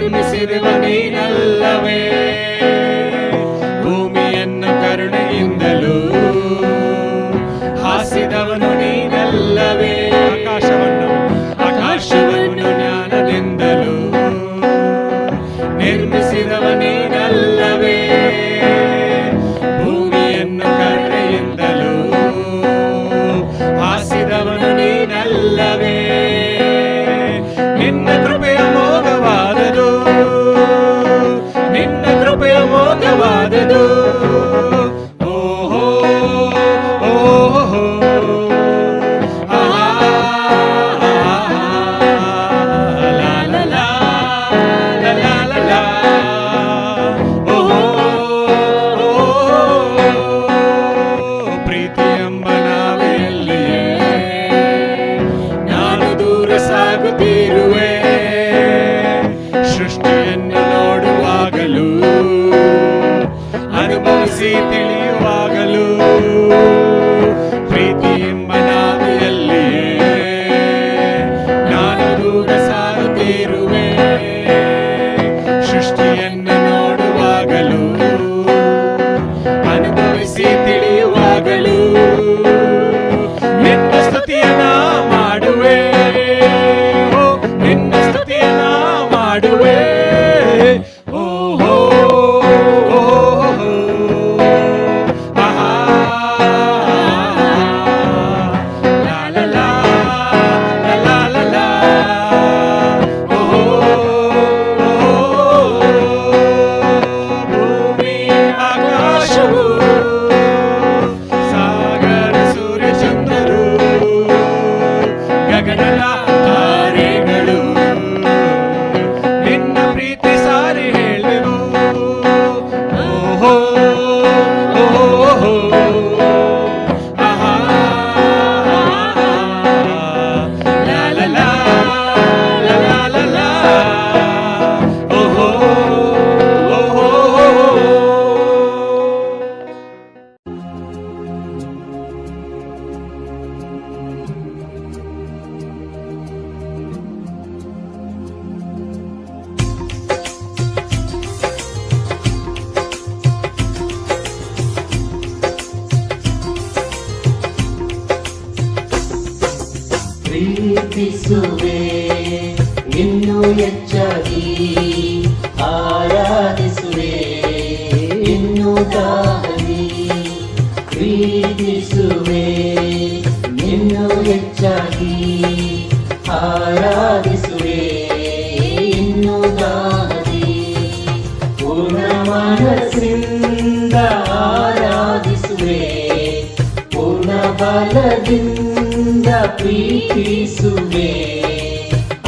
ನಿರ್ಮಿಸಿರುವ ನೀನಲ್ಲವೇ. ಭೂಮಿಯನ್ನು ಕರುಣೆಯಿಂದಲೂ ಹಾಸಿದವನು ನೀನಲ್ಲವೇ. ಆಕಾಶವನ್ನು ಜ್ಞಾನದಿಂದಲೂ ನಿರ್ಮಿಸಿದವ ನೀನಲ್ಲವೇ. ಭೂಮಿಯನ್ನು ಕರುಣೆಯಿಂದಲೂ ಹಾಸಿದವನು ನೀನಲ್ಲವೇ. ನಿನ್ನ ಕೃಪೆಯ ಮೋಘವಾದದು, ನಿನ್ನ ಕೃಪೆಯ ಮೋಘವಾದದು. ಸೃಷ್ಟಿಯನ್ನು ನೋಡುವಾಗಲೂ ಅನುಭವಿಸಿ ತಿಳಿಯುವಾಗಲೂ ಪ್ರೀತಿ ಎಂಬ ನಾವೆಯಲ್ಲಿಯೇ ನಾನು ದೂರ ಸಾಗುತ್ತಿರುವೆ. ಸೃಷ್ಟಿಯನ್ನು ನೋಡುವಾಗಲೂ ಅನುಭವಿಸಿ ತಿಳಿಯುವಾಗಲೂ ನಿನ್ನ ಸ್ತುತಿಯನ್ನ ಮಾಡುವೆ, ನಿನ್ನ ಸ್ತುತಿಯನ್ನ ಮಾಡುವೆ. ಪ್ರೀತಿಸುವೆ ಇನ್ನು ಹೆಚ್ಚಾಗಿ, ಆರಾಧಿಸುವೆ ಇನ್ನು ದಾಹಿ. ಪ್ರೀತಿಸುವೆ ಇನ್ನು ಹೆಚ್ಚಾಗಿ, ಆರಾಧಿಸುವೆ ಇನ್ನು ದಾಹಿ. ಪೂರ್ಣ ಮನಸ್ಸಿಂದ ಆರಾಧಿಸುವೆ, ಪೂರ್ಣ ಬಲದಿಂದ ಪ್ರೀತಿಸುವೆ.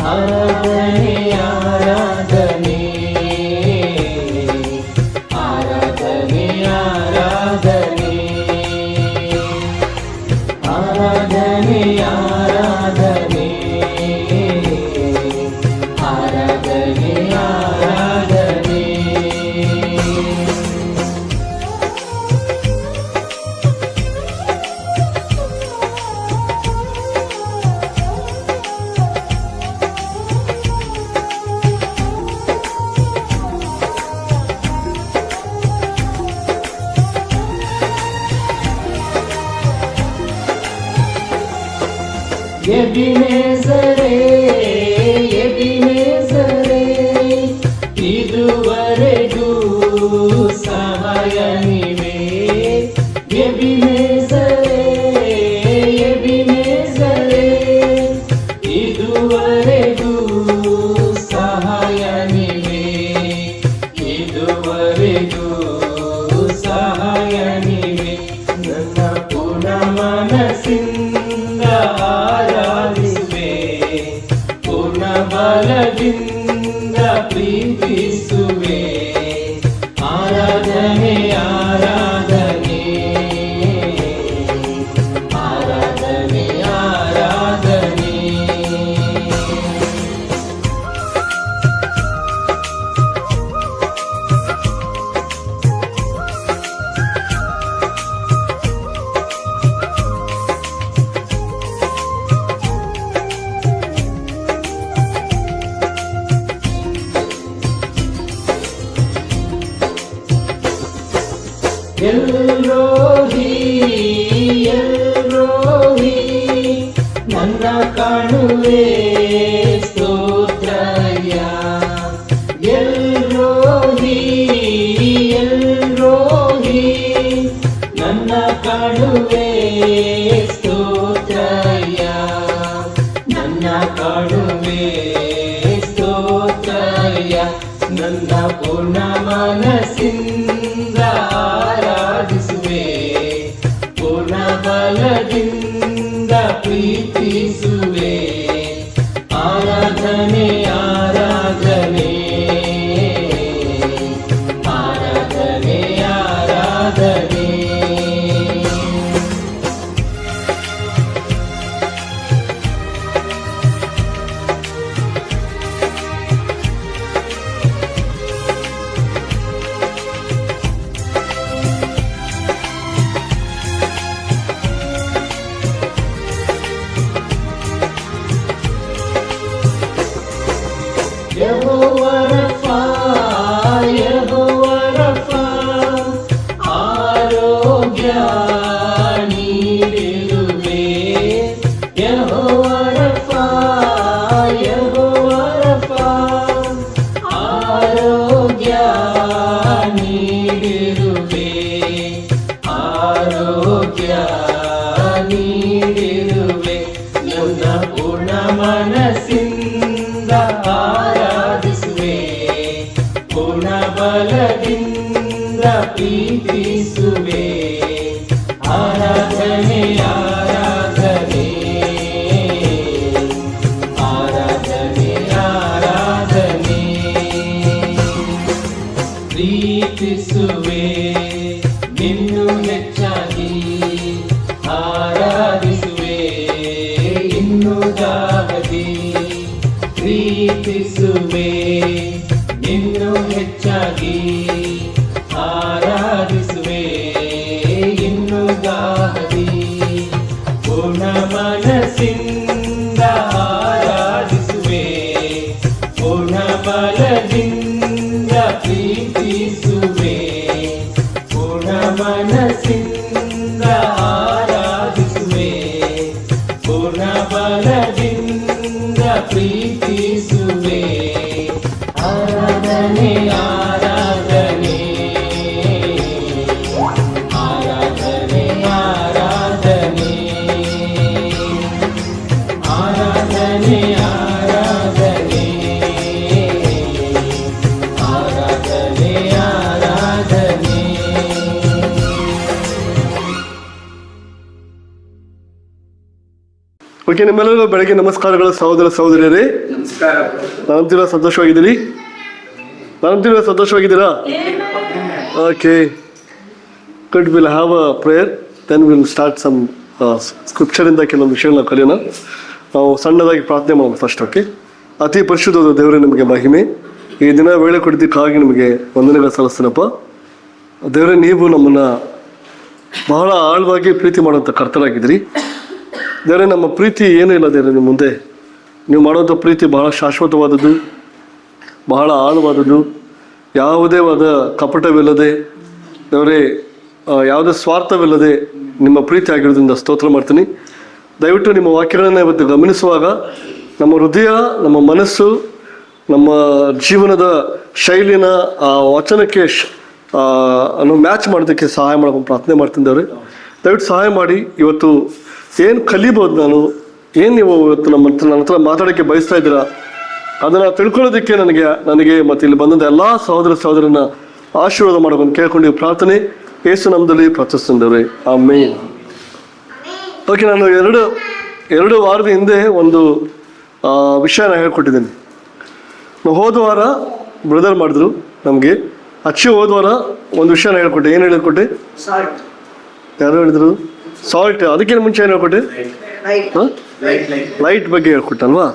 ಆರಾಧನೆ ಆರಾಧನೆ ಆರಾಧನೆ ಆರಾಧನೆ ಆರಾಧನೆ ಆರಾಧನೆ ಆರಾಧನೆ ಆರಾಧನೆ. ಎಬಿನೆಜರೇ ಎಬಿನೆಜರೇ, ಇದುವರೆಗೂ ಸಹಾಯ ನೀವೇ. ಎಬಿನೆಜರೇ ಎಬಿನೆಜರೇ, ಇದುವರೆಗೂ ಸಹಾಯ ನೀವೇ. ಇದುವರೆಗೂ ಸಹಾಯ ನೀವೇ. ನನ್ನ ಪೂರ್ಣ ಮನಸ್ಸಿಂದ ಆರಾಧಿಸುವೆ, ಪೂರ್ಣ ಬಲದಿಂದ ಪ್ರೀತಿಸುವೆ. ಆರಾಧನೆ ಆರಾಧನೆ ಆರಾಧನೆ ಆರಾಧನೆ. ಕಾಡುವೆ ಸ್ತೋತ್ರಯ್ಯ. ಎಲ್ರೋಹಿ ಎಲ್ರೋಹಿ ನನ್ನ ಕಾಡುವೆ ಸ್ತೋತ್ರಯ್ಯ. ನನ್ನ ಕಾಡುವೆ ಸ್ತೋತ್ರಯ್ಯ. ನನ್ನ ಪೂರ್ಣ ಮನಸ್ಸಿಂದ ಆರಾಧಿಸುವೆ, ಪೂರ್ಣ ಬಲದಿಂದ ಪ್ರೀತಿಸುವೆ. ಆರಾಧನೆ ಆರಾಧನೆ ಆರಾಧನೆ ಆರಾಧನೆ. ಯೆಹೋವ ರಫಾ ಯೆಹೋವ ರಫಾ ಆರೋಗ್ಯ ನೀಡಿರುವೆ. ಯೆಹೋವ ರಫಾ ಯೆಹೋವ ರಫಾ ಆರೋಗ್ಯ ನೀಡಿರುವೆ. ಆರೋಗ್ಯ ನೀಡಿರುವೆ. ನನ್ನ ಪೂರ್ಣ ಮನಸ್ಸಿಂದ ಆರಾಧಿಸುವೆ, ಪೂರ್ಣ ಬಲದಿಂದ ಪ್ರೀತಿಸುವೆ. ಆರಾಧನೆ ಆರಾಧನೆ ಆರಾಧನೆ ಆರಾಧನೆ. ಪ್ರೀತಿಸುವೆ ಇನ್ನು ಹೆಚ್ಚಾಗಿ, ಆರಾಧಿಸುವೆ ಇನ್ನು ದಾಗದಿ. ಪ್ರೀತಿಸುವೆ ಇನ್ನು ಹೆಚ್ಚಾಗಿ, ಆರಾಧಿಸುವೆ ಇನ್ನು ದಾಗದಿ. ಪೂರ್ಣ ಮನಸ್ಸಿಂದ ಆರಾಧಿಸುವೆ, ಪೂರ್ಣ ಬಲದಿಂದ ಪ್ರೀತಿಸುವೆ. ಪೂರ್ಣ ಮನಸ್ಸಿಂದ ಆರಾಧಿಸುವೆ, ಪೂರ್ಣ ಬಲದಿಂದ ಪ್ರೀತಿಸುವೆ. ಆರಾಧನೆ ಆರಾಧನೆ ಆರಾಧನೆ ಆರಾಧನೆ ಆರಾಧನೆ ಆರಾಧನೆ ಆರಾಧನೆ ಆರಾಧನೆ. ಓಕೆ, ನಿಮ್ಮೆಲ್ಲರಿಗೂ ಬೆಳಗ್ಗೆ ನಮಸ್ಕಾರಗಳು ಸಹೋದರ ಸಹೋದರಿಯರೇ. ನಮಸ್ಕಾರ. ನಾನಂತೀರ ಸಂತೋಷವಾಗಿದ್ದೀರಿ? ನಾನಂತೀರ ಸಂತೋಷವಾಗಿದ್ದೀರಾ? Okay, good. Will have a prayer, then will start some ಸ್ಕ್ರಿಪ್ಚರಿಂದ ಕೆಲವೊಂದು ವಿಷಯಗಳನ್ನ ಕಲಿಯೋಣ. ನಾವು ಸಣ್ಣದಾಗಿ ಪ್ರಾರ್ಥನೆ ಮಾಡೋಣ ಫಸ್ಟ್. ಓಕೆ. ಅತಿ ಪರಿಶುದ್ಧವಾದ ದೇವರೇ, ನಿಮಗೆ ಮಹಿಮೆ. ಈ ದಿನ ವೇಳೆ ಕೊಡಿದ್ದಕ್ಕಾಗಿ ನಿಮಗೆ ವಂದನೆಗಳು ಸಲ್ಲಿಸ್ತೀನಪ್ಪ. ದೇವರೇ, ನೀವು ನಮ್ಮನ್ನು ಬಹಳ ಆಳವಾಗಿ ಪ್ರೀತಿ ಮಾಡುವಂಥ ಕರ್ತರಾಗಿದ್ದೀರಿ. ದೇವರೇ, ನಮ್ಮ ಪ್ರೀತಿ ಏನೂ ಇಲ್ಲ ದೇವರೇ ನಿಮ್ಮ ಮುಂದೆ. ನೀವು ಮಾಡುವಂಥ ಪ್ರೀತಿ ಬಹಳ ಶಾಶ್ವತವಾದದ್ದು, ಬಹಳ ಆಳವಾದದ್ದು, ಯಾವುದೇ ವಾದ ಕಪಟವಿಲ್ಲದೆ ದೇವರೇ, ಯಾವುದೇ ಸ್ವಾರ್ಥವಿಲ್ಲದೆ ನಿಮ್ಮ ಪ್ರೀತಿ ಆಗಿರೋದ್ರಿಂದ ಸ್ತೋತ್ರ ಮಾಡ್ತೀನಿ. ದಯವಿಟ್ಟು ನಿಮ್ಮ ವಾಕ್ಯಗಳನ್ನು ಇವತ್ತು ಗಮನಿಸುವಾಗ ನಮ್ಮ ಹೃದಯ, ನಮ್ಮ ಮನಸ್ಸು, ನಮ್ಮ ಜೀವನದ ಶೈಲಿನ ಆ ವಚನಕ್ಕೆ ಮ್ಯಾಚ್ ಮಾಡೋದಕ್ಕೆ ಸಹಾಯ ಮಾಡ್ಕೊಂಡು ಪ್ರಾರ್ಥನೆ ಮಾಡ್ತೀನಿ ದೇವರೇ. ದಯವಿಟ್ಟು ಸಹಾಯ ಮಾಡಿ. ಇವತ್ತು ಏನು ಕಲಿಬೋದು, ನಾನು ಏನು ನೀವು ಇವತ್ತು ನನ್ನ ಹತ್ರ ಮಾತಾಡೋಕ್ಕೆ ಬಯಸ್ತಾ ಇದ್ದೀರಾ ಅದನ್ನು ತಿಳ್ಕೊಳ್ಳೋದಕ್ಕೆ ನನಗೆ ಮತ್ತು ಇಲ್ಲಿ ಬಂದಂಥ ಎಲ್ಲ ಸಹೋದರ ಸಹೋದರನ ಆಶೀರ್ವಾದ ಮಾಡೋದನ್ನು ಕೇಳ್ಕೊಂಡು ಪ್ರಾರ್ಥನೆ ಯೇಸು ನಾಮದಲ್ಲಿ ಪ್ರಾರ್ಥಿಸ್ತಿದ್ದೇವೆ, ಆಮೆನ್. ಓಕೆ, ನಾನು ಎರಡು ವಾರದ ಹಿಂದೆ ಒಂದು ವಿಷಯನ ಹೇಳ್ಕೊಟ್ಟಿದ್ದೀನಿ. ನಾವು ಹೋದ ವಾರ ಬ್ರದರ್ ಮಾಡಿದ್ರು ನಮಗೆ. ಹೋದ ವಾರ ಒಂದು ವಿಷಯನ ಹೇಳ್ಕೊಟ್ಟೆ. ಏನು ಹೇಳ್ಕೊಟ್ಟೆ? ಯಾರು ಹೇಳಿದ್ರು? ಸಾಲ್ಟ್. ಅದಕ್ಕಿಂತ ಮುಂಚೆ ಏನು ಹೇಳ್ಕೊಟ್ಟೆ? ಲೈಟ್ ಬಗ್ಗೆ ಹೇಳ್ಕೊಟ್ಟಲ್ವಾ?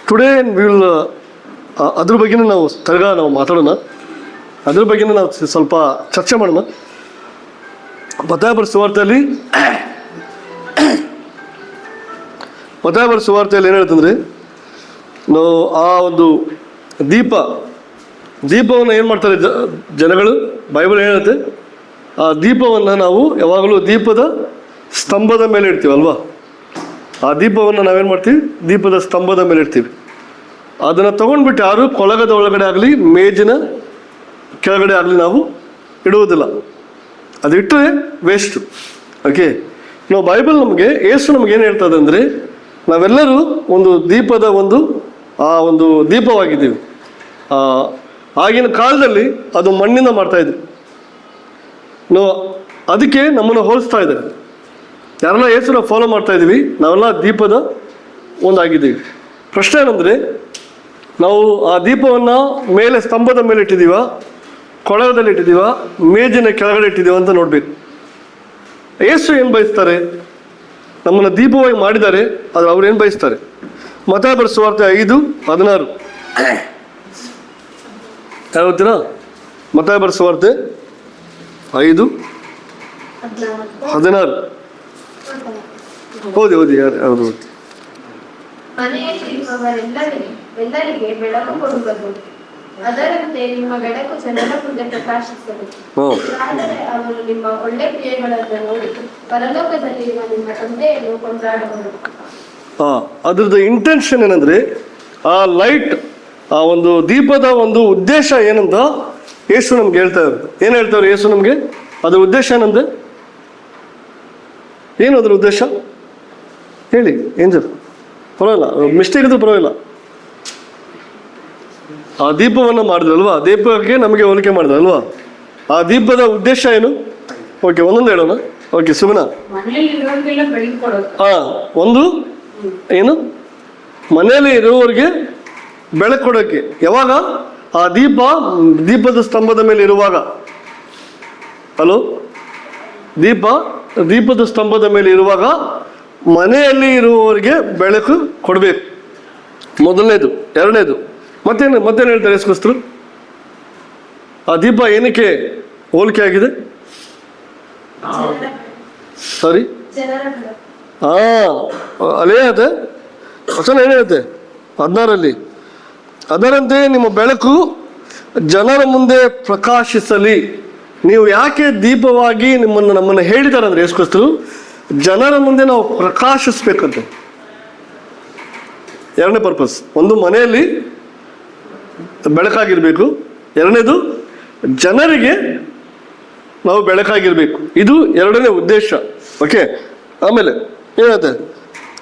ಟುಡೇ ವಿಲ್ ಅದ್ರ ಬಗ್ಗೆನೇ ನಾವು ಮಾತಾಡೋಣ. ಅದ್ರ ಬಗ್ಗೆನೇ ನಾವು ಸ್ವಲ್ಪ ಚರ್ಚೆ ಮಾಡೋಣ. ಮತ್ತಾಯ ಸುವಾರ್ತೆಯಲ್ಲಿ ಏನು ಹೇಳ್ತಂದ್ರೆ, ನಾವು ಆ ಒಂದು ದೀಪವನ್ನು ಏನು ಮಾಡ್ತಾರೆ ಜನಗಳು? ಬೈಬಲ್ ಹೇಳುತ್ತೆ, ಆ ದೀಪವನ್ನು ನಾವು ಯಾವಾಗಲೂ ದೀಪದ ಸ್ತಂಭದ ಮೇಲೆ ಇಡ್ತೀವಲ್ವಾ? ಆ ದೀಪವನ್ನು ನಾವೇನು ಮಾಡ್ತೀವಿ, ದೀಪದ ಸ್ತಂಭದ ಮೇಲೆ ಇಡ್ತೀವಿ. ಅದನ್ನು ತೊಗೊಂಡ್ಬಿಟ್ಟು ಯಾರು ಕೊಳಗದ ಒಳಗಡೆ ಆಗಲಿ ಮೇಜಿನ ಕೆಳಗಡೆ ಆಗಲಿ ನಾವು ಇಡುವುದಿಲ್ಲ. ಅದು ಇಟ್ಟರೆ ವೇಸ್ಟು. ಓಕೆ, ನಾವು ಬೈಬಲ್ ನಮಗೆ ಯೇಸು ನಮ್ಗೆ ಏನು ಹೇಳ್ತದೆ ಅಂದರೆ, ನಾವೆಲ್ಲರೂ ಒಂದು ದೀಪದ ಒಂದು ದೀಪವಾಗಿದ್ದೀವಿ. ಆಗಿನ ಕಾಲದಲ್ಲಿ ಅದು ಮಣ್ಣಿಂದ ಮಾಡ್ತಾಯಿದ್ರು. ನಾವು ಅದಕ್ಕೆ ನಮ್ಮನ್ನು ಹೋಲಿಸ್ತಾ ಇದ್ದಾರೆ. ಯಾರೆಲ್ಲ ಯೇಸುನ ಫಾಲೋ ಮಾಡ್ತಾ ಇದ್ದೀವಿ, ನಾವೆಲ್ಲ ದೀಪದ ಒಂದಾಗಿದ್ದೀವಿ. ಪ್ರಶ್ನೆ ಏನಂದರೆ, ನಾವು ಆ ದೀಪವನ್ನು ಮೇಲೆ ಸ್ತಂಭದ ಮೇಲೆ ಇಟ್ಟಿದ್ದೀವ, ಕೊಳಗದಲ್ಲಿ ಇಟ್ಟಿದ್ದೀವ, ಮೇಜಿನ ಕೆಳಗಡೆ ಇಟ್ಟಿದ್ದೀವ ಅಂತ ನೋಡಬೇಕು. ಯೇಸು ಏನು ಬಯಸ್ತಾರೆ? ನಮ್ಮನ್ನು ದೀಪವಾಗಿ ಮಾಡಿದ್ದಾರೆ, ಆದರೆ ಅವ್ರು ಏನು ಬಯಸ್ತಾರೆ? ಮತ್ತಾಯ ಬರೆದ ಸುವಾರ್ತೆ 5:16 ಯಾರು ಗೊತ್ತೀರಾ? ಮತ್ತಾಯ ಬರೆದ ಸುವಾರ್ತೆ 5:16 ಓದಿ ಯಾರು ಓದಿ. ಮನೆಯಲ್ಲಿರುವವರೆಲ್ಲರಿಗೆ ಬೆಳಕು ಕೊಡುವುದು, ಅದರಂತೆ ನಿಮ್ಮ ಬೆಳಕು ಜನರ ಮುಂದೆ ಪ್ರಕಾಶಿಸಲು, ಆದರೆ ಅವರು ನಿಮ್ಮ ಒಳ್ಳೆ ಕ್ರಿಯೆಗಳನ್ನು ನೋಡಿ ಪರಲೋಕದಲ್ಲಿರುವ ನಿಮ್ಮ ತಂದೆಯನ್ನು ಕೊಂಡಾಡುವರು. ಅದ್ರದ್ದು ಇಂಟೆನ್ಷನ್ ಏನಂದ್ರೆ, ಆ ಲೈಟ್, ಆ ಒಂದು ದೀಪದ ಒಂದು ಉದ್ದೇಶ ಏನಂತ ಯೇಸು ನಮ್ಗೆ ಹೇಳ್ತಾ ಇರೋದು. ಏನು ಹೇಳ್ತಾರೆ ಯೇಸು ನಮಗೆ? ಅದ್ರ ಉದ್ದೇಶ ಏನಂದ್ರೆ ಏನು? ಅದ್ರ ಉದ್ದೇಶ ಹೇಳಿ ಏಂಜಲ್, ಪರವಾಗಿಲ್ಲ, ಮಿಸ್ಟೇಕ್ ಇದ್ರೂ ಪರವಾಗಿಲ್ಲ. ಆ ದೀಪವನ್ನು ಮಾಡಿದ್ರಲ್ವಾ, ದೀಪಕ್ಕೆ ನಮಗೆ ಹೋಲಿಕೆ ಮಾಡಿದ್ರಲ್ವಾ, ಆ ದೀಪದ ಉದ್ದೇಶ ಏನು? ಓಕೆ, ಒಂದೊಂದು ಹೇಳೋಣ. ಓಕೆ ಸುಮನಾ. ಒಂದು ಏನು? ಮನೆಯಲ್ಲಿ ಇರುವವರಿಗೆ ಬೆಳಕು ಕೊಡೋಕ್ಕೆ. ಯಾವಾಗ? ಆ ದೀಪದ ಸ್ತಂಭದ ಮೇಲೆ ಇರುವಾಗ. ಹಲೋ, ದೀಪದ ಸ್ತಂಭದ ಮೇಲೆ ಇರುವಾಗ ಮನೆಯಲ್ಲಿ ಇರುವವರಿಗೆ ಬೆಳಕು ಕೊಡಬೇಕು, ಮೊದಲನೇದು. ಎರಡನೇದು ಮತ್ತೇನು ಹೇಳ್ತಾರೆ ಯೇಸುಕ್ರಿಸ್ತರು? ಆ ದೀಪ ಏನಕ್ಕೆ ಹೋಲಿಕೆ ಆಗಿದೆ? ಸಾರಿ, ಅಲ್ಲೇನತ್ತೆ ವಚನ ಏನೇಳುತ್ತೆ 16 ಅದರಂತೆ ನಿಮ್ಮ ಬೆಳಕು ಜನರ ಮುಂದೆ ಪ್ರಕಾಶಿಸಲಿ. ನೀವು ಯಾಕೆ ದೀಪವಾಗಿ ನಮ್ಮನ್ನು ಹೇಳಿದ್ದಾರೆ ಅಂದರೆ ಯೇಸುಕ್ರಿಸ್ತರು, ಜನರ ಮುಂದೆ ನಾವು ಪ್ರಕಾಶಿಸ್ಬೇಕಂತೆ. ಎರಡನೇ ಪರ್ಪಸ್, ಒಂದು ಮನೆಯಲ್ಲಿ ಬೆಳಕಾಗಿರ್ಬೇಕು, ಎರಡನೇದು ಜನರಿಗೆ ನಾವು ಬೆಳಕಾಗಿರ್ಬೇಕು. ಇದು ಎರಡನೇ ಉದ್ದೇಶ. ಓಕೆ, ಆಮೇಲೆ ಏನಾಗುತ್ತೆ?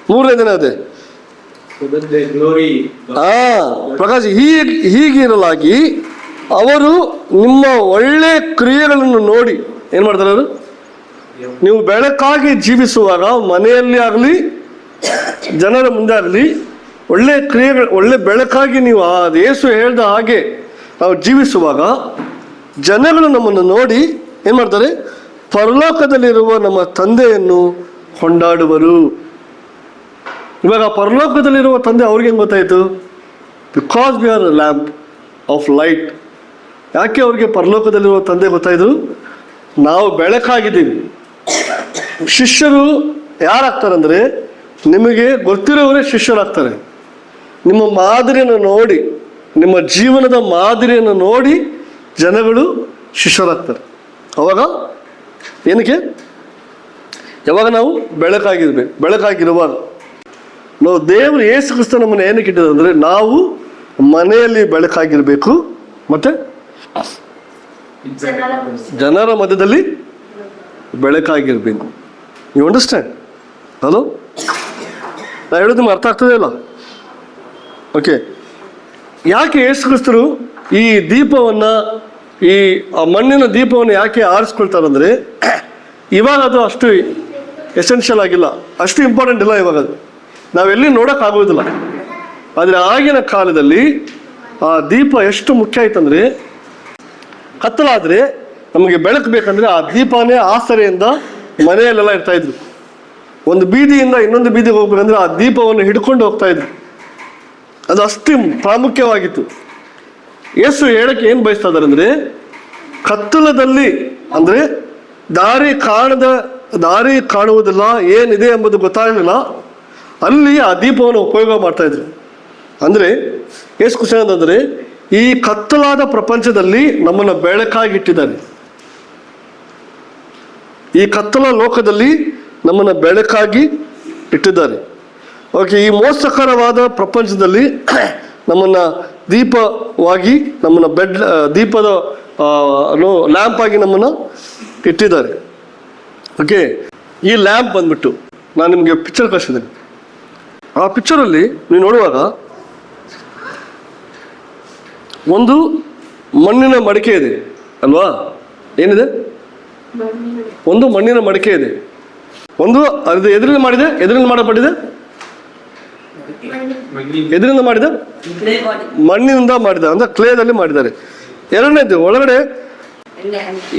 ಮೂರನೇ ದಿನ ಅದೇ ಪ್ರಕಾಶ್ ಹೀಗಿರಲಾಗಿ ಅವರು ನಿಮ್ಮ ಒಳ್ಳೆ ಕ್ರಿಯೆಗಳನ್ನು ನೋಡಿ ಏನು ಮಾಡ್ತಾರೆ? ಅವರು ನೀವು ಬೆಳಕಾಗಿ ಜೀವಿಸುವಾಗ, ಮನೆಯಲ್ಲಿ ಆಗಲಿ ಜನರ ಮುಂದೆ ಆಗಲಿ, ಒಳ್ಳೆ ಬೆಳಕಾಗಿ ನೀವು ಆ ಯೇಸು ಹೇಳ್ದ ಹಾಗೆ ನಾವು ಜೀವಿಸುವಾಗ ಜನಗಳು ನಮ್ಮನ್ನು ನೋಡಿ ಏನು ಮಾಡ್ತಾರೆ? ಪರಲೋಕದಲ್ಲಿರುವ ನಮ್ಮ ತಂದೆಯನ್ನು ಕೊಂಡಾಡುವರು. ಇವಾಗ ಪರಲೋಕದಲ್ಲಿರುವ ತಂದೆ ಅವ್ರಿಗೆ ಹೆಂಗೆ ಗೊತ್ತಾಯಿತು? Because we are a lamp of light. ಯಾಕೆ ಅವ್ರಿಗೆ ಪರಲೋಕದಲ್ಲಿರುವ ತಂದೆ ಗೊತ್ತಾಯಿತು? ನಾವು ಬೆಳಕಾಗಿದ್ದೀವಿ. ಶಿಷ್ಯರು ಯಾರಾಗ್ತಾರಂದರೆ, ನಿಮಗೆ ಗೊತ್ತಿರೋವರೇ ಶಿಷ್ಯರಾಗ್ತಾರೆ. ನಿಮ್ಮ ಮಾದರಿಯನ್ನು ನೋಡಿ, ನಿಮ್ಮ ಜೀವನದ ಮಾದರಿಯನ್ನು ನೋಡಿ ಜನಗಳು ಶಿಷ್ಯರಾಗ್ತಾರೆ. ಅವಾಗ ಏನಕ್ಕೆ? ಯಾವಾಗ ನಾವು ಬೆಳಕಾಗಿರುವಾಗ. ನಾವು ದೇವರು ಯೇಸು ಕ್ರಿಸ್ತ ನಮ್ಮನ್ನು ಏನಕ್ಕೆ ಇಟ್ಟಿದ್ದಾರೆ ಅಂದರೆ, ನಾವು ಮನೆಯಲ್ಲಿ ಬೆಳಕಾಗಿರಬೇಕು, ಮತ್ತೆ ಜನರ ಮಧ್ಯದಲ್ಲಿ ಬೆಳಕಾಗಿರ್ಬೇಕು. You understand? ಹಲೋ, ನಾ ಹೇಳೋದು ನಿಮ್ಗೆ ಅರ್ಥ ಆಗ್ತದೆ ಇಲ್ಲ? ಓಕೆ, ಯಾಕೆ ಯೇಸು ಕ್ರಿಸ್ತರು ಈ ದೀಪವನ್ನು, ಈ ಮಣ್ಣಿನ ದೀಪವನ್ನು ಯಾಕೆ ಆರಿಸ್ಕೊಳ್ತಾರಂದರೆ, ಇವಾಗ ಅದು ಅಷ್ಟು ಎಸೆನ್ಷಿಯಲ್ ಆಗಿಲ್ಲ, ಅಷ್ಟು ಇಂಪಾರ್ಟೆಂಟ್ ಇಲ್ಲ. ಇವಾಗ ಅದು ನಾವೆಲ್ಲಿ ನೋಡೋಕ್ಕಾಗೋದಿಲ್ಲ. ಆದರೆ ಆಗಿನ ಕಾಲದಲ್ಲಿ ಆ ದೀಪ ಎಷ್ಟು ಮುಖ್ಯ ಆಯ್ತಂದರೆ, ಕತ್ತಲಾದರೆ ನಮಗೆ ಬೆಳಕು ಬೇಕಂದರೆ ಆ ದೀಪನೇ ಆಸರೆಯಿಂದ ಮನೆಯಲ್ಲೆಲ್ಲ ಇರ್ತಾಯಿದ್ರು. ಒಂದು ಬೀದಿಯಿಂದ ಇನ್ನೊಂದು ಬೀದಿಗೆ ಹೋಗ್ಬೇಕಂದ್ರೆ ಆ ದೀಪವನ್ನು ಹಿಡ್ಕೊಂಡು ಹೋಗ್ತಾಯಿದ್ರು. ಅದು ಅಷ್ಟು ಪ್ರಾಮುಖ್ಯವಾಗಿತ್ತು. ಯೇಸು ಹೇಳಕ್ಕೆ ಏನು ಬಯಸ್ತಾ ಇದ್ದಾರೆ ಅಂದರೆ, ಕತ್ತಲದಲ್ಲಿ ಅಂದರೆ ದಾರಿ ಕಾಣುವುದಿಲ್ಲ, ಏನಿದೆ ಎಂಬುದು ಗೊತ್ತಾಗಲಿಲ್ಲ, ಅಲ್ಲಿ ಆ ದೀಪವನ್ನು ಉಪಯೋಗ ಮಾಡ್ತಾಯಿದ್ರು. ಅಂದರೆ ಯೇಸು ಕ್ರಿಸ್ತ ಅಂತಂದರೆ, ಈ ಕತ್ತಲಾದ ಪ್ರಪಂಚದಲ್ಲಿ ನಮ್ಮನ್ನು ಬೆಳಕಾಗಿಟ್ಟಿದ್ದಾನೆ. ಈ ಕತ್ತಲ ಲೋಕದಲ್ಲಿ ನಮ್ಮನ್ನು ಬೆಳಕಾಗಿ ಇಟ್ಟಿದ್ದಾರೆ. ಓಕೆ, ಈ ಮೋಸಕರವಾದ ಪ್ರಪಂಚದಲ್ಲಿ ನಮ್ಮನ್ನು ದೀಪವಾಗಿ, ನಮ್ಮನ್ನು ದೀಪದ ಲ್ಯಾಂಪ್ ಆಗಿ ನಮ್ಮನ್ನು ಇಟ್ಟಿದ್ದಾರೆ. ಓಕೆ, ಈ ಲ್ಯಾಂಪ್ ಬಂದ್ಬಿಟ್ಟು ನಾನು ನಿಮಗೆ ಪಿಕ್ಚರ್ ಕಳಿಸಿದ್ದೀನಿ. ಆ ಪಿಕ್ಚರಲ್ಲಿ ನೀವು ನೋಡುವಾಗ ಒಂದು ಮಣ್ಣಿನ ಮಡಿಕೆ ಇದೆ ಅಲ್ವಾ? ಏನಿದೆ? ಒಂದು ಮಣ್ಣಿನ ಮಡಿಕೆ ಇದೆ. ಒಂದು ಅದು ಎದರಿಂದ ಮಾಡಿದೆ? ಎದರಿಂದ ಮಾಡಲ್ಪಟ್ಟಿದೆ? ಎದರಿಂದ ಮಾಡಿದೆ? ಮಣ್ಣಿನಿಂದ ಮಾಡಿದ್ದಾರೆ, ಅಂದ್ರೆ ಕ್ಲೇದಲ್ಲಿ ಮಾಡಿದ್ದಾರೆ. ಎರಡನೇದು ಒಳಗಡೆ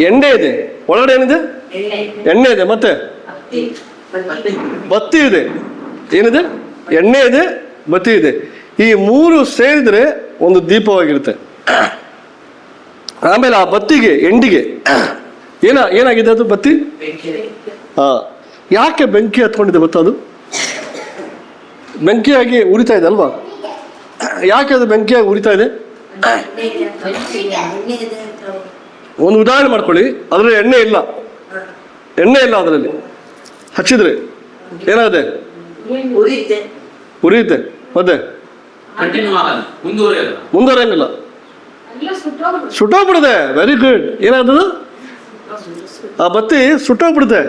ಎಣ್ಣೆ ಇದೆ. ಒಳಗಡೆ ಏನಿದೆ? ಎಣ್ಣೆ ಇದೆ. ಮತ್ತೆ ಬತ್ತಿ ಇದೆ. ಏನಿದೆ? ಎಣ್ಣೆ ಇದೆ, ಬತ್ತಿ ಇದೆ. ಈ ಮೂರು ಸೇರಿದ್ರೆ ಒಂದು ದೀಪವಾಗಿರುತ್ತೆ. ಆಮೇಲೆ ಆ ಬತ್ತಿಗೆ, ಎಂಡಿಗೆ ಏನಾಗಿದೆ? ಅದು ಬತ್ತಿ ಯಾಕೆ ಬೆಂಕಿ ಹತ್ಕೊಂಡಿದೆ ಗೊತ್ತಾ? ಅದು ಬೆಂಕಿಯಾಗಿ ಉರಿತಾ ಇದೆ ಅಲ್ವಾ? ಯಾಕೆ ಅದು ಬೆಂಕಿಯಾಗಿ ಉರಿತಾ ಇದೆ? ಒಂದು ಉದಾಹರಣೆ ಮಾಡ್ಕೊಳ್ಳಿ. ಅದರಲ್ಲಿ ಎಣ್ಣೆ ಇಲ್ಲ ಅದರಲ್ಲಿ. ಹಚ್ಚಿದ್ರೆ ಏನಾಗುತ್ತೆ? ಉರಿಯುತ್ತೆ. ಮತ್ತೆ ಮುಂದುವರೆಯಂಗಿಲ್ಲ, ಸುಟ್ಟೋಗ್ಬಿಡುತ್ತೆ. Very good. ಏನಾಗ್ತದ? ಆ ಬತ್ತಿ ಸುಟ್ಟೋಗ್ಬಿಡುತ್ತೆ.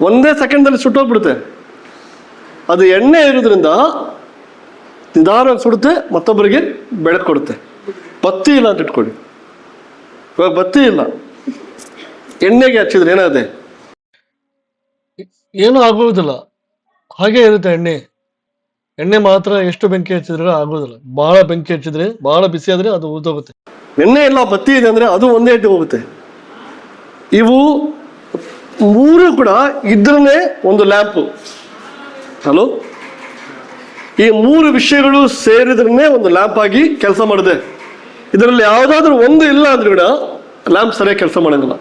ಒಂದೇ ಸೆಕೆಂಡಲ್ಲಿ ಸುಟ್ಟೋಗ್ಬಿಡುತ್ತೆ. ಅದು ಎಣ್ಣೆ ಇರೋದ್ರಿಂದ ನಿಧಾನವಾಗಿ ಸುಡುತ್ತೆ, ಮತ್ತೊಬ್ಬರಿಗೆ ಬೆಳಕು ಕೊಡುತ್ತೆ. ಬತ್ತಿ ಇಲ್ಲ ಅಂತ ಇಟ್ಕೊಳ್ಳಿ. ಇವಾಗ ಬತ್ತಿ ಇಲ್ಲ, ಎಣ್ಣೆಗೆ ಹಚ್ಚಿದ್ರೆ ಏನಾಗುತ್ತೆ? ಏನೂ ಆಗೋದಿಲ್ಲ, ಹಾಗೆ ಇರುತ್ತೆ. ಎಣ್ಣೆ ಮಾತ್ರ ಎಷ್ಟು ಬೆಂಕಿ ಹಚ್ಚಿದ್ರೆ ಆಗೋದಿಲ್ಲ. ಬಹಳ ಬೆಂಕಿ ಹಚ್ಚಿದ್ರೆ, ಬಹಳ ಬಿಸಿ ಆದ್ರೆ ಅದು ಉರಿದೋಗುತ್ತೆ. ಎಣ್ಣೆ ಇಲ್ಲ, ಬತ್ತಿ ಇದೆ ಅಂದ್ರೆ ಅದು ಒಂದೇ ಇಟ್ಟು ಹೋಗುತ್ತೆ. ಇವು ಮೂರು ಕೂಡ ಇದ್ರೇ ಒಂದು ಲ್ಯಾಂಪು. ಹಲೋ, ಈ ಮೂರು ವಿಷಯಗಳು ಸೇರಿದ್ರೇ ಒಂದು ಲ್ಯಾಂಪ್ ಆಗಿ ಕೆಲಸ ಮಾಡಿದೆ. ಇದರಲ್ಲಿ ಯಾವುದಾದ್ರೂ ಒಂದು ಇಲ್ಲ ಅಂದ್ರೆ ಕೂಡ ಲ್ಯಾಂಪ್ ಸರಿಯಾಗಿ ಕೆಲಸ ಮಾಡಂಗಿಲ್ಲ.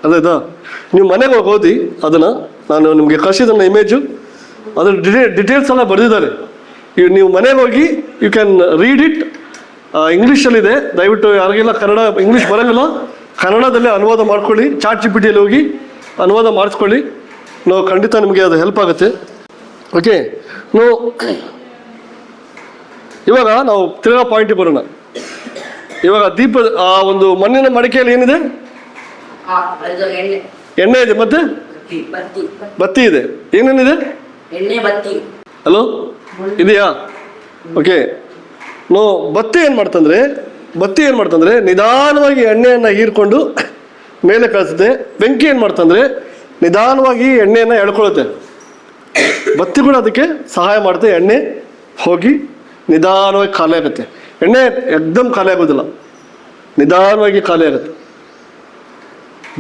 ಅದಾಯ್ತಾ? ನೀವು ಮನೆಗೆ ಹೋಗಿ ಓದಿ ಅದನ್ನು. ನಾನು ನಿಮಗೆ ಕಳಿಸಿದನ್ನ ಇಮೇಜು, ಅದ್ರ ಡಿಟೇಲ್ಸ್ ಎಲ್ಲ ಬರೆದಿದ್ದಾರೆ. ನೀವು ಮನೆಗೆ ಹೋಗಿ ಯು ಕ್ಯಾನ್ ರೀಡ್ ಇಟ್. ಇಂಗ್ಲೀಷಲ್ಲಿದೆ. ದಯವಿಟ್ಟು ಯಾರಿಗೆಲ್ಲ ಇಂಗ್ಲೀಷ್ ಬರೋಂಗಿಲ್ಲ, ಕನ್ನಡದಲ್ಲಿ ಅನುವಾದ ಮಾಡ್ಕೊಳ್ಳಿ. ಚಾಟ್ GPT ಯಲ್ಲಿ ಹೋಗಿ ಅನುವಾದ ಮಾಡಿಸ್ಕೊಳ್ಳಿ. ನಾವು ಖಂಡಿತ ನಿಮಗೆ ಅದು ಹೆಲ್ಪ್ ಆಗುತ್ತೆ. ಓಕೆ, ಇವಾಗ ನಾವು ತಿರ್ಗಾ ಪಾಯಿಂಟಿಗೆ ಬರೋಣ. ಇವಾಗ ದೀಪದ ಆ ಒಂದು ಮಣ್ಣಿನ ಮಡಿಕೆಯಲ್ಲಿ ಏನಿದೆ? ಎಣ್ಣೆ ಇದೆ, ಮತ್ತೆ ಬತ್ತಿ ಇದೆ. ಏನೇನಿದೆ? ಹಲೋ, ಇದೆಯಾ? ಓಕೆ, ಬತ್ತಿ ಏನು ಮಾಡ್ತಂದ್ರೆ ನಿಧಾನವಾಗಿ ಎಣ್ಣೆಯನ್ನು ಹೀರ್ಕೊಂಡು ಮೇಲೆ ಕಳಿಸುತ್ತೆ. ಬೆಂಕಿ ಏನು ಮಾಡ್ತಂದ್ರೆ ನಿಧಾನವಾಗಿ ಎಣ್ಣೆಯನ್ನು ಎಳ್ಕೊಳ್ಳುತ್ತೆ. ಬತ್ತಿ ಕೂಡ ಅದಕ್ಕೆ ಸಹಾಯ ಮಾಡುತ್ತೆ. ಎಣ್ಣೆ ಹೋಗಿ ನಿಧಾನವಾಗಿ ಖಾಲಿ ಆಗುತ್ತೆ. ಎಣ್ಣೆ ಎಕ್ದಮ್ ಖಾಲಿ ಆಗೋದಿಲ್ಲ, ನಿಧಾನವಾಗಿ ಖಾಲಿ ಆಗುತ್ತೆ.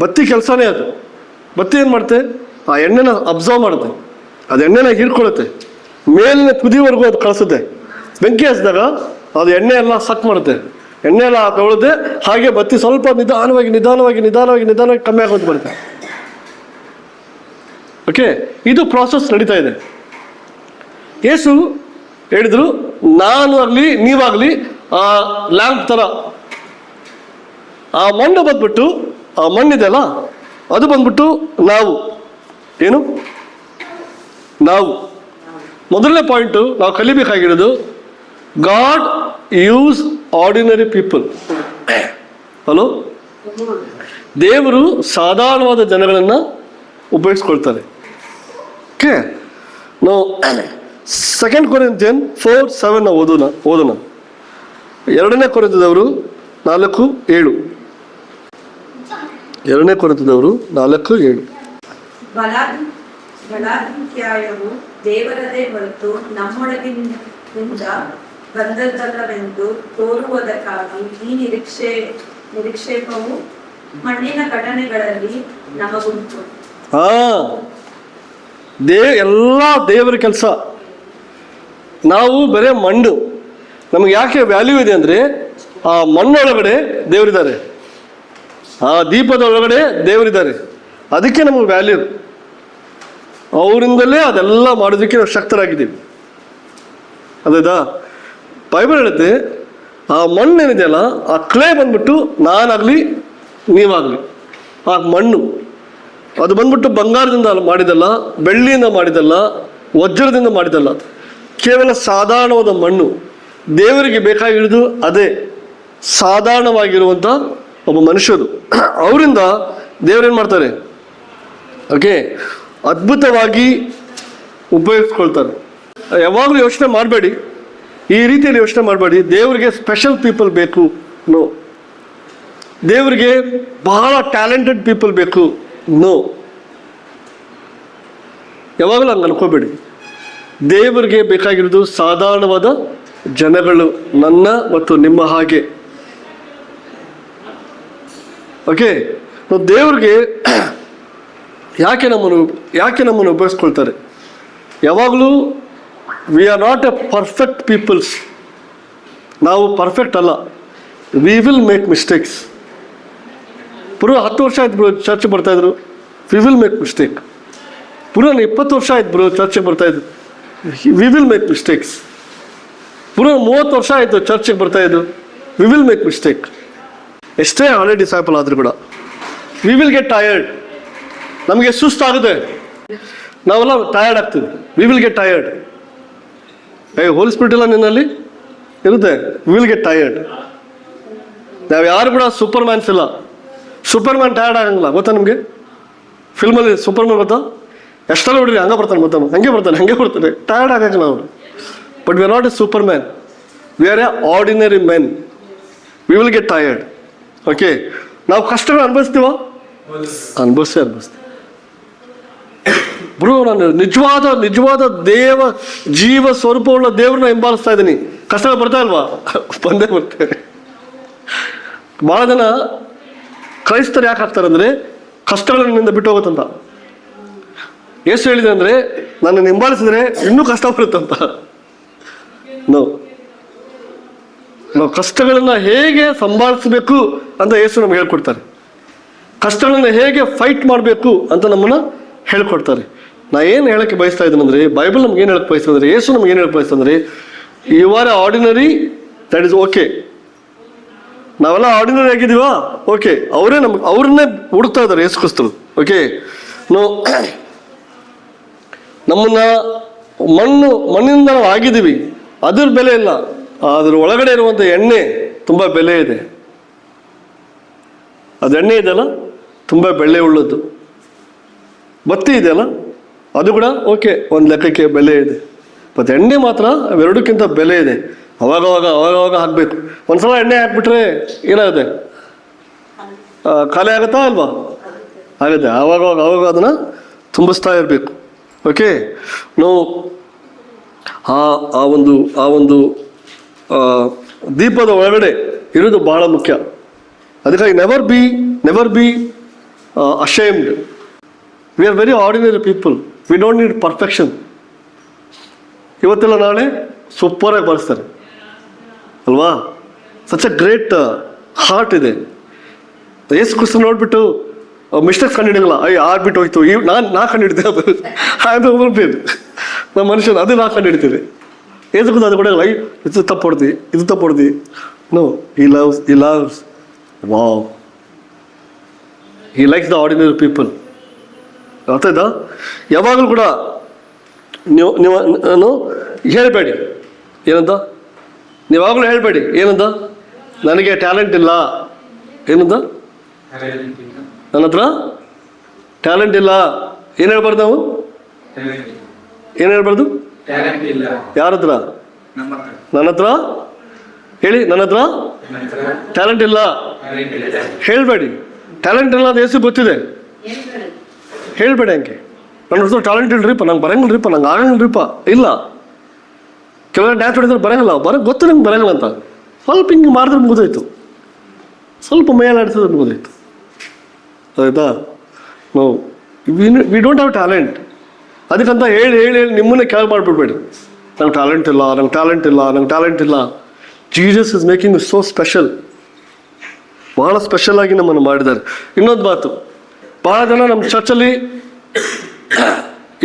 ಬತ್ತಿ ಕೆಲಸನೇ ಅದು. ಬತ್ತಿ ಏನು ಮಾಡುತ್ತೆ? ಆ ಎಣ್ಣೆನ ಅಬ್ಸರ್ವ್ ಮಾಡುತ್ತೆ, ಅದು ಎಣ್ಣೆನ ಹೀರ್ಕೊಳ್ಳುತ್ತೆ, ಮೇಲಿನ ತುದಿವರೆಗೂ ಅದು ಕಳಿಸುತ್ತೆ. ಬೆಂಕಿ ಹಚ್ಚಿದಾಗ ಅದು ಎಣ್ಣೆ ಎಲ್ಲ ಸಕ್ ಮಾಡುತ್ತೆ, ಎಣ್ಣೆ ಎಲ್ಲ ತಗೊಳುತ್ತೆ. ಹಾಗೆ ಬತ್ತಿ ಸ್ವಲ್ಪ ನಿಧಾನವಾಗಿ ಕಮ್ಮಿ ಆಗೋದು ಬರುತ್ತೆ. ಓಕೆ, ಇದು ಪ್ರಾಸೆಸ್ ನಡೀತಾ ಇದೆ. ಯೇಸು ಹೇಳಿದ್ರು, ನಾನು ಆಗಲಿ ನೀವಾಗಲಿ ಆ ಲ್ಯಾಂಪ್ ಥರ. ಆ ಮಣ್ಣು ಬಂದ್ಬಿಟ್ಟು, ಆ ಮಣ್ಣಿದೆಯಲ್ಲ ಅದು ಬಂದ್ಬಿಟ್ಟು ನಾವು. ಏನು ನಾವು? ಮೊದಲನೇ ಪಾಯಿಂಟು ನಾವು ಕಲಿಬೇಕಾಗಿರೋದು, God use ordinary people. Hello, ದೇವರು ಸಾಧಾರಣವಾದ ಜನಗಳನ್ನು ಉಪಯೋಗಿಸ್ಕೊಳ್ತಾರೆ. ಓಕೆ, ನಾವು 2 ಕೊರಿಂಥಿಯನ್ 4:7 ನಾವು ಓದೋಣ. 2ನೇ ಕೊರಿಂಥದವರು 4:7. 2ನೇ ಕೊರಿಂಥದವರು 4:7. ಬಲಾತ್ಯಾಯವು ದೇವರದೇ ಹೊರತು ನಮ್ಮೊಳಗಿನಿಂದ ಬಂದದ್ದಲ್ಲವೆಂದು ತೋರುವುದಕ್ಕಾಗಿ ಈ ನಿರೀಕ್ಷೇಪವು ಮಣ್ಣಿನ ಘಟನೆಗಳಲ್ಲಿ ನಮಗುಂಟು. ಎಲ್ಲ ದೇವರ ಕೆಲಸ. ನಾವು ಬರೇ ಮಣ್ಣು. ನಮಗೆ ಯಾಕೆ ವ್ಯಾಲ್ಯೂ ಇದೆ ಅಂದರೆ ಆ ಮಣ್ಣೊಳಗಡೆ ದೇವರಿದ್ದಾರೆ, ಆ ದೀಪದ ಒಳಗಡೆ ದೇವರಿದ್ದಾರೆ. ಅದಕ್ಕೆ ನಮಗೆ ವ್ಯಾಲ್ಯೂ. ಅವರಿಂದಲೇ ಅದೆಲ್ಲ ಮಾಡೋದಕ್ಕೆ ನಾವು ಶಕ್ತರಾಗಿದ್ದೀವಿ. ಅದೇದಾ? ಬೈಬಲ್ ಹೇಳುತ್ತೆ, ಆ ಮಣ್ಣೇನಿದೆಯಲ್ಲ, ಆ ಕ್ಲೇ ಬಂದ್ಬಿಟ್ಟು ನಾನಾಗಲಿ ನೀವಾಗಲಿ ಆ ಮಣ್ಣು. ಅದು ಬಂದ್ಬಿಟ್ಟು ಬಂಗಾರದಿಂದ ಮಾಡಿದಲ್ಲ, ಬೆಳ್ಳಿಯಿಂದ ಮಾಡಿದಲ್ಲ, ವಜ್ರದಿಂದ ಮಾಡಿದಲ್ಲ, ಕೇವಲ ಸಾಧಾರಣವಾದ ಮಣ್ಣು. ದೇವರಿಗೆ ಬೇಕಾಗಿರೋದು ಅದೇ, ಸಾಧಾರಣವಾಗಿರುವಂಥ ಒಬ್ಬ ಮನುಷ್ಯರು. ಅವರಿಂದ ದೇವರೇನು ಮಾಡ್ತಾರೆ? ಓಕೆ, ಅದ್ಭುತವಾಗಿ ಉಪಯೋಗಿಸ್ಕೊಳ್ತಾರೆ. ಯಾವಾಗಲೂ ಯೋಚನೆ ಮಾಡಬೇಡಿ, ಈ ರೀತಿಯಲ್ಲಿ ಯೋಚನೆ ಮಾಡಬೇಡಿ ದೇವರಿಗೆ ಸ್ಪೆಷಲ್ ಪೀಪಲ್ ಬೇಕು. ನೋ. ದೇವರಿಗೆ ಬಹಳ ಟ್ಯಾಲೆಂಟೆಡ್ ಪೀಪಲ್ ಬೇಕು. ನೋ. ಯಾವಾಗಲೂ ಹಂಗೆ ಅನ್ಕೋಬೇಡಿ. ದೇವರಿಗೆ ಬೇಕಾಗಿರೋದು ಸಾಧಾರಣವಾದ ಜನಗಳು, ನನ್ನ ಮತ್ತು ನಿಮ್ಮ ಹಾಗೆ. ಓಕೆ, ನಾವು ದೇವ್ರಿಗೆ ಯಾಕೆ ನಮ್ಮನ್ನು ಉಪಯೋಗಿಸ್ಕೊಳ್ತಾರೆ? ಯಾವಾಗಲೂ we are not a perfect peoples. ನಾವು ಪರ್ಫೆಕ್ಟ್ ಅಲ್ಲ. We will make mistakes. ಪುನಃ 10 ವರ್ಷ ಆಯ್ತು ಬ್ರೋ ಚರ್ಚೆ ಬರ್ತಾಯಿದ್ರು, ವಿ ವಿಲ್ ಮೇಕ್ ಮಿಸ್ಟೇಕ್. ಪುನಃ 20 ವರ್ಷ ಆಯ್ತು ಬ್ರೋ ಚರ್ಚೆಗೆ ಬರ್ತಾಯಿದ್ರು, ವಿ ವಿಲ್ ಮೇಕ್ ಮಿಸ್ಟೇಕ್ಸ್. ಪುನಃ 30 ವರ್ಷ ಆಯಿತು ಚರ್ಚೆಗೆ ಬರ್ತಾಯಿದ್ದು, ವಿ ವಿಲ್ ಮೇಕ್ ಮಿಸ್ಟೇಕ್. ಎಷ್ಟೇ ಹಳೆ ಡಿಸೈಪಲ್ ಆದರೂ ಕೂಡ ವಿ ವಿಲ್ ಗೆಟ್ ಟಯರ್ಡ್. ನಮಗೆ ಸುಸ್ತಾಗುತ್ತೆ, ನಾವೆಲ್ಲ ಟಯರ್ಡ್ ಆಗ್ತೀವಿ. We will get tired. Whole spirit ಇಲ್ಲ ನಿನ್ನಲ್ಲಿ ಇರುತ್ತೆ. We will get tired. ನಾವು ಯಾರು ಕೂಡ ಸೂಪರ್ ಮ್ಯಾನ್ಸ್ ಇಲ್ಲ. ಸೂಪರ್ ಮ್ಯಾನ್ ಟಯರ್ಡ್ ಆಗಂಗಿಲ್ಲ, ಗೊತ್ತಾ ನಿಮಗೆ? ಫಿಲ್ಮಲ್ಲಿ ಸೂಪರ್ ಮ್ಯಾನ್ ಗೊತ್ತಾ? ಎಷ್ಟೆಲ್ಲ ನೋಡ್ರಿ ಹಂಗೆ ಬರ್ತಾನೆ, ಗೊತ್ತಾನು ಹಂಗೆ ಬರ್ತಾನೆ, ಟಯರ್ಡ್ ಆಗಂಗಿಲ್ಲ ಅವರು. But we are not A super man, we are a ordinary men. V will get tired. Okay, ನಾವು ಕಷ್ಟಗಳು ಅನುಭವಿಸ್ತೀವ? ಅನುಭವಿಸ್ತೀವಿ. ಬ್ರೋ, ನಾನು ನಿಜವಾದ ಜೀವ ಸ್ವರೂಪವುಳ್ಳ ದೇವ್ರನ್ನ ಹಿಂಬಾಲಿಸ್ತಾ ಇದ್ದೀನಿ. ಕಷ್ಟಗಳು ಬರ್ತಾ ಇಲ್ವಾ? ಬಂದೇ ಬರ್ತೇವೆ. ಭಾಳ ಜನ ಕ್ರೈಸ್ತರು ಯಾಕೆ ಆಗ್ತಾರೆ ಅಂದರೆ ಕಷ್ಟಗಳು ನನ್ನಿಂದ ಬಿಟ್ಟು ಹೋಗುತ್ತಂತ. ಯೇಸು ಹೇಳಿದೆ ಅಂದರೆ ನನ್ನನ್ನು ಹಿಂಬಾಲಿಸಿದ್ರೆ ಇನ್ನೂ ಕಷ್ಟ ಬರುತ್ತಂತ. ನಾವು ಕಷ್ಟಗಳನ್ನು ಹೇಗೆ ಸಂಭಾಳಿಸಬೇಕು ಅಂತ ಯೇಸು ನಮ್ಗೆ ಹೇಳ್ಕೊಡ್ತಾರೆ. ಕಷ್ಟಗಳನ್ನು ಹೇಗೆ ಫೈಟ್ ಮಾಡಬೇಕು ಅಂತ ನಮ್ಮನ್ನು ಹೇಳ್ಕೊಡ್ತಾರೆ. ನಾ ಏನು ಹೇಳೋಕ್ಕೆ ಬಯಸ್ತಾ ಇದ್ದೀನಿ ಅಂದರೆ, ಬೈಬಲ್ ನಮ್ಗೆ ಏನು ಹೇಳಕ್ಕೆ ಬಯಸ್ತಾ ಅಂದರೆ, ಯೇಸು ನಮ್ಗೆ ಏನು ಹೇಳಕ್ಕೆ ಬಯಸ್ತಾ ಅಂದರೆ, you are a ordinary, that is okay. ನಾವೆಲ್ಲ ಆರ್ಡಿನರಿ ಆಗಿದ್ದೀವಾ? ಓಕೆ, ಅವ್ರನ್ನೇ ಹುಡುಕ್ತಾ ಇದ್ದಾರೆ ಯೇಸು ಕ್ರಿಸ್ತರು. ಓಕೆ, ನಮ್ಮನ್ನು ಮಣ್ಣಿನಿಂದ ನಾವು ಆಗಿದ್ದೀವಿ, ಅದ್ರ ಬೆಲೆ ಇಲ್ಲ. ಅದ್ರ ಒಳಗಡೆ ಇರುವಂಥ ಎಣ್ಣೆ ತುಂಬ ಬೆಲೆ ಇದೆ. ಅದು ಎಣ್ಣೆ ಇದೆಯಲ್ಲ, ತುಂಬ ಬೆಲೆ ಉಳ್ಳದ್ದು. ಬತ್ತಿ ಇದೆಯಲ್ಲ, ಅದು ಕೂಡ ಓಕೆ, ಒಂದು ಲೆಕ್ಕಕ್ಕೆ ಬೆಲೆ ಇದೆ. ಮತ್ತು ಎಣ್ಣೆ ಮಾತ್ರ ಅವೆರಡಕ್ಕಿಂತ ಬೆಲೆ ಇದೆ. ಅವಾಗವಾಗ ಹಾಕಬೇಕು. ಒಂದ್ಸಲ ಎಣ್ಣೆ ಹಾಕ್ಬಿಟ್ರೆ ಏನಾಗುತ್ತೆ? ಖಾಲಿ ಆಗುತ್ತಾ ಅಲ್ವಾ? ಆಗುತ್ತೆ. ಅವಾಗ ಅದನ್ನು ತುಂಬಿಸ್ತಾ ಇರಬೇಕು. ಓಕೆ, ನಾವು ಆ ಒಂದು ದೀಪದ ಒಳಗಡೆ ಇರೋದು ಬಹಳ ಮುಖ್ಯ. ಅದಕ್ಕಾಗಿ never be ashamed. We are very ordinary people. We don't need perfection. ಇವತ್ತೆಲ್ಲ ನಾಳೆ ಸೂಪರಾಗಿ ಬಳಸ್ತಾರೆ ಅಲ್ವಾ? ಸಚ್ ಅ ಗ್ರೇಟ್ ಹಾರ್ಟ್ ಇದೆ. ಯೇಸು ಕ್ರಿಸ್ತ ನೋಡ್ಬಿಟ್ಟು ಮಿಸ್ಟೇಕ್ಸ್ ಕಂಡುಹಿಡಿಯಲ್ಲ. ಆಗ್ಬಿಟ್ಟು ಹೋಯ್ತು, ನಾ ಕಂಡುಹಿಡ್ತೇವೆ. ಅದು ನಮ್ಮ ಮನುಷ್ಯನ ಅದು ನಾ ಕಂಡುಹಿಡ್ತೀವಿ. ಯೇಸು ಕ್ರಿಸ್ತ ಅದು ಕೂಡ ಇದು ತಪ್ಪು ಹೊಡ್ದು. No, he loves wow, he likes the ordinary people. ಅರ್ಥ ಆಯ್ತಾ? ಯಾವಾಗಲೂ ಕೂಡ ನೀವು ಹೇಳಬೇಡಿ ಏನಂತ, ನೀವಾಗಲೂ ಹೇಳಬೇಡಿ ಏನಂತ, ನನಗೆ ಟ್ಯಾಲೆಂಟ್ ಇಲ್ಲ. ಏನಂತ? ನನ್ನ ಹತ್ರ ಟ್ಯಾಲೆಂಟ್ ಇಲ್ಲ. ಏನು ಹೇಳ್ಬಾರ್ದು ನಾವು? ಏನು ಹೇಳ್ಬಾರ್ದು? ಯಾರ ಹತ್ರ? ನನ್ನ ಹತ್ರ ಹೇಳಿ, ನನ್ನ ಹತ್ರ ಟ್ಯಾಲೆಂಟ್ ಇಲ್ಲ ಹೇಳಬೇಡಿ. ಟ್ಯಾಲೆಂಟ್ ಇಲ್ಲ ಅದು ಯೇಸು ಗೊತ್ತಿದೆ. ಹೇಳಬೇಡಿ ಹಂಗೆ, ನನ್ನ ಹತ್ರ ಟ್ಯಾಲೆಂಟ್ ಇಲ್ರಿಪ್ಪ, ನಂಗೆ ಬರಂಗಿಲ್ರಿಪ್ಪ, ನಂಗೆ ಆಗಂಗಿಲ್ರಿಪ್ಪ. ಇಲ್ಲ, ಕೆಲವೊಂದು ಡ್ಯಾನ್ಸ್ ಹೊಡಿದ್ರೆ ಬರಂಗಿಲ್ಲ, ಗೊತ್ತು ನಂಗೆ ಬರಂಗಿಲ್ಲ ಅಂತ. ಸ್ವಲ್ಪ ಹಿಂಗೆ ಮಾಡಿದ್ರೆ ಮುಗಿದೋಯ್ತು, ಸ್ವಲ್ಪ ಮೇಲಾಡಿಸಿದ್ರೆ ಮುಗಿದೋಯ್ತು. ಆಯ್ತಾ? No, we don't have talent. ಅದಕ್ಕಂತ ಹೇಳಿ ನಿಮ್ಮನ್ನೇ ಕೆಳಗೆ ಮಾಡಿಬಿಡ್ಬೇಡಿ. ನಂಗೆ ಟ್ಯಾಲೆಂಟ್ ಇಲ್ಲ. Jesus is making so special. ಬಹಳ ಸ್ಪೆಷಲ್ ಆಗಿ ನಮ್ಮನ್ನು ಮಾಡಿದ್ದಾರೆ. ಇನ್ನೊಂದು ಮಾತು, ಬಹಳ ಜನ ನಮ್ಮ ಚರ್ಚಲ್ಲಿ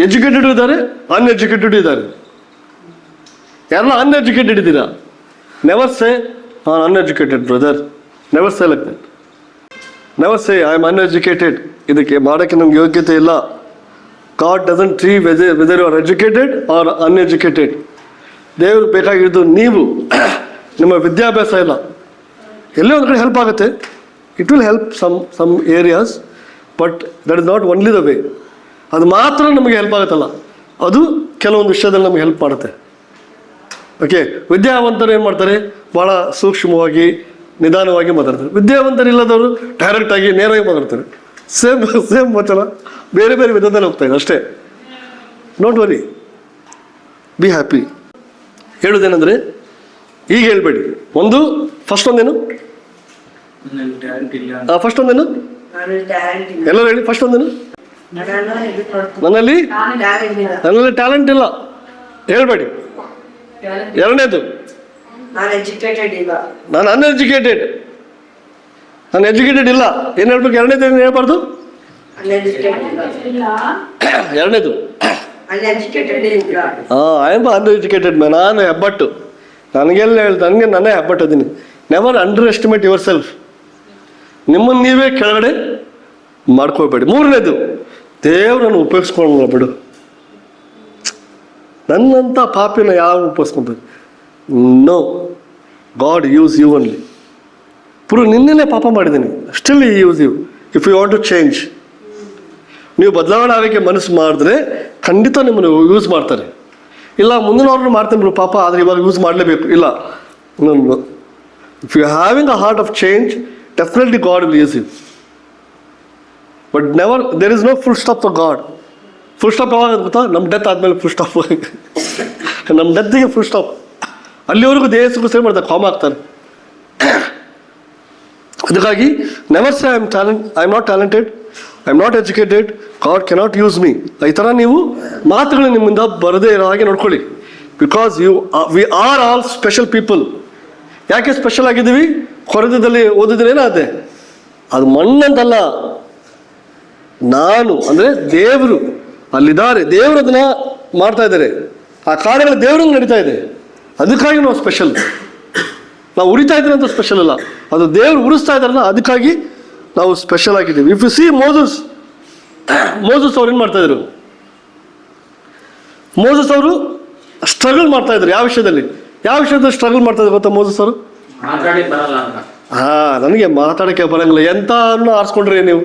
ಎಜುಕೇಟೆಡ್ ಇದ್ದಾರೆ, ಅನ್ಎಜುಕೇಟೆಡ್ ಇದ್ದಾರೆ. ಯಾರನ್ನ ಅನ್ಎಜುಕೇಟೆಡ್ ಇದ್ದೀರಾ? Never say uneducated brother. Never say like that. Never say I am uneducated. ಇದಕ್ಕೆ ಮಾಡೋಕ್ಕೆ ನಮ್ಗೆ ಯೋಗ್ಯತೆ ಇಲ್ಲ. God doesn't tree whether you are educated or uneducated. ದೇವ್ರು ಬೇಕಾಗಿದ್ದು ನೀವು, ನಿಮ್ಮ ವಿದ್ಯಾಭ್ಯಾಸ ಇಲ್ಲ. ಎಲ್ಲೇ ಒಂದು ಕಡೆ ಹೆಲ್ಪ್ ಆಗುತ್ತೆ, it will help some areas, but that is not only the way. ಅದು ಮಾತ್ರ ನಮಗೆ ಹೆಲ್ಪ್ ಆಗುತ್ತಲ್ಲ, ಅದು ಕೆಲವೊಂದು ವಿಷಯದಲ್ಲಿ ನಮಗೆ ಹೆಲ್ಪ್ ಮಾಡುತ್ತೆ. ಓಕೆ, ವಿದ್ಯಾವಂತರು ಏನು ಮಾಡ್ತಾರೆ, ಭಾಳ ಸೂಕ್ಷ್ಮವಾಗಿ ನಿಧಾನವಾಗಿ ಮಾತಾಡ್ತಾರೆ. ವಿದ್ಯಾವಂತರಿಲ್ಲದವರು ಡೈರೆಕ್ಟಾಗಿ ನೇರವಾಗಿ ಮಾತಾಡ್ತಾರೆ. ಸೇಮ್ ವಚನ ಬೇರೆ ಬೇರೆ ವಿಧದಲ್ಲಿ ಹೋಗ್ತಾ ಇದೆ ಅಷ್ಟೇ. Don't worry, be happy. ಹೇಳೋದೇನೆಂದರೆ ಈಗ ಹೇಳ್ಬೇಡಿ. ಫಸ್ಟ್ ಒಂದೇನು ಎಲ್ಲರೂ ಹೇಳಿ. ಫಸ್ಟ್ ಒಂದೇನು, ನನ್ನಲ್ಲಿ ಟ್ಯಾಲೆಂಟ್ ಇಲ್ಲ ಹೇಳ್ಬೇಡಿ. ಎರಡನೇದು, ನಾನು ಅನ್ಎಜುಕೇಟೆಡ್ ಇಲ್ಲ. ಏನು ಹೇಳ್ಬೇಕು? ಎರಡನೇದು ಏನು ಹೇಳ್ಬಾರ್ದು? ಎರಡನೇದು ಐ ಆಮ್ ಅನ್ಎಜುಕೇಟೆಡ್ ಮ್ಯಾನ್. ನಾನು ಹೆಬ್ಬಟ್ಟು, ನಾನೇ ಹೆಬ್ಬಟ್ಟು ಅದೀನಿ. Never underestimate yourself. ನಿಮ್ಮನ್ನು ನೀವೇ ಕೆಳಗಡೆ ಮಾಡ್ಕೋಬೇಡಿ. ಮೂರನೇದು, ದೇವ್ರನ್ನು ಉಪಯೋಗಿಸ್ಕೊಳ್ಳ ಬಿಡು. ನನ್ನಂಥ ಪಾಪಿನ ಯಾವ ಉಪಯೋಗಿಸ್ಕೊಬೇಕು? No, God use you only. ನಿನ್ನೆ ಪಾಪ ಮಾಡಿದ್ದೀನಿ, still use you if you want to change. ನೀವು ಬದಲಾವಣೆ ಆಗೋಕ್ಕೆ ಮನಸ್ಸು ಮಾಡಿದ್ರೆ ಖಂಡಿತ ನಿಮ್ಮನ್ನು ಯೂಸ್ ಮಾಡ್ತಾರೆ. ಇಲ್ಲ ಮುಂದಿನವ್ರನ್ನ ಮಾಡ್ತೀನಿ ಬಿಡು ಪಾಪ, ಆದರೆ ಇವಾಗ ಯೂಸ್ ಮಾಡಲೇಬೇಕು. ಇಲ್ಲ, if you having a heart of change, definitely God will use you. But never there is no full stop for God. Full stop ಯಾವಾಗ ಗೊತ್ತಾ? ನಮ್ಮ ಡೆತ್ ಆದಮೇಲೆ ಫುಲ್ ಸ್ಟಾಪ್. ನಮ್ಮ ಡೆತ್ತಿಗೆ ಫುಲ್ ಸ್ಟಾಪ್. ಅಲ್ಲಿವರೆಗೂ ದೇಹಕ್ಕೂ ಸೇರಿ ಮಾಡ್ತಾರೆ, ಕಾಮ್ ಆಗ್ತಾರೆ. ಅದಕ್ಕಾಗಿ never say I am not talented, I am not educated, god cannot use me. ಈ ಥರ ನೀವು ಮಾತುಗಳು ನಿಮ್ಮಿಂದ ಬರದೇ ಇರೋ ಹಾಗೆ ನೋಡ್ಕೊಳ್ಳಿ. Because we are all special people. ಯಾಕೆ ಸ್ಪೆಷಲ್ ಆಗಿದ್ದೀವಿ? ಕೊರತದಲ್ಲಿ ಓದಿದ್ರೇನಾದೆ, ಅದು ಮಣ್ಣಂತಲ್ಲ. ನಾನು ಅಂದರೆ ದೇವರು ಅಲ್ಲಿದ್ದಾರೆ, ದೇವರು ಅದನ್ನ ಮಾಡ್ತಾ ಇದ್ದಾರೆ. ಆ ಕಾರ್ಯಗಳು ದೇವರಲ್ಲಿ ನಡೀತಾ ಇದೆ. ಅದಕ್ಕಾಗಿ ನಾವು ಸ್ಪೆಷಲ್. ನಾವು ಉರಿತಾ ಇದ್ದೀವಿ ಅಂತ ಸ್ಪೆಷಲ್ ಅಲ್ಲ, ಅದು ದೇವರು ಉರಿಸ್ತಾ ಇದ್ದಾರಲ್ಲ, ಅದಕ್ಕಾಗಿ ನಾವು ಸ್ಪೆಷಲ್ ಆಗಿದ್ದೀವಿ. ಇಫ್ ಯು ಸಿ ಮೋಸಸ್ ಅವ್ರು ಏನು ಮಾಡ್ತಾ ಇದ್ರು? ಮೋಸಸ್ ಅವರು ಸ್ಟ್ರಗಲ್ ಮಾಡ್ತಾ ಇದ್ರು. ಯಾವ ವಿಷಯದಲ್ಲಿ ಸ್ಟ್ರಗಲ್ ಮಾಡ್ತಾ ಇದ್ರು ಗೊತ್ತಾ ಮೋಸಸ್ ಅವರು? ನನಗೆ ಮಾತಾಡೋಕ್ಕೆ ಬರಂಗಿಲ್ಲ. ಎಂಥನ್ನು ಆರಿಸ್ಕೊಂಡ್ರಿ ನೀವು?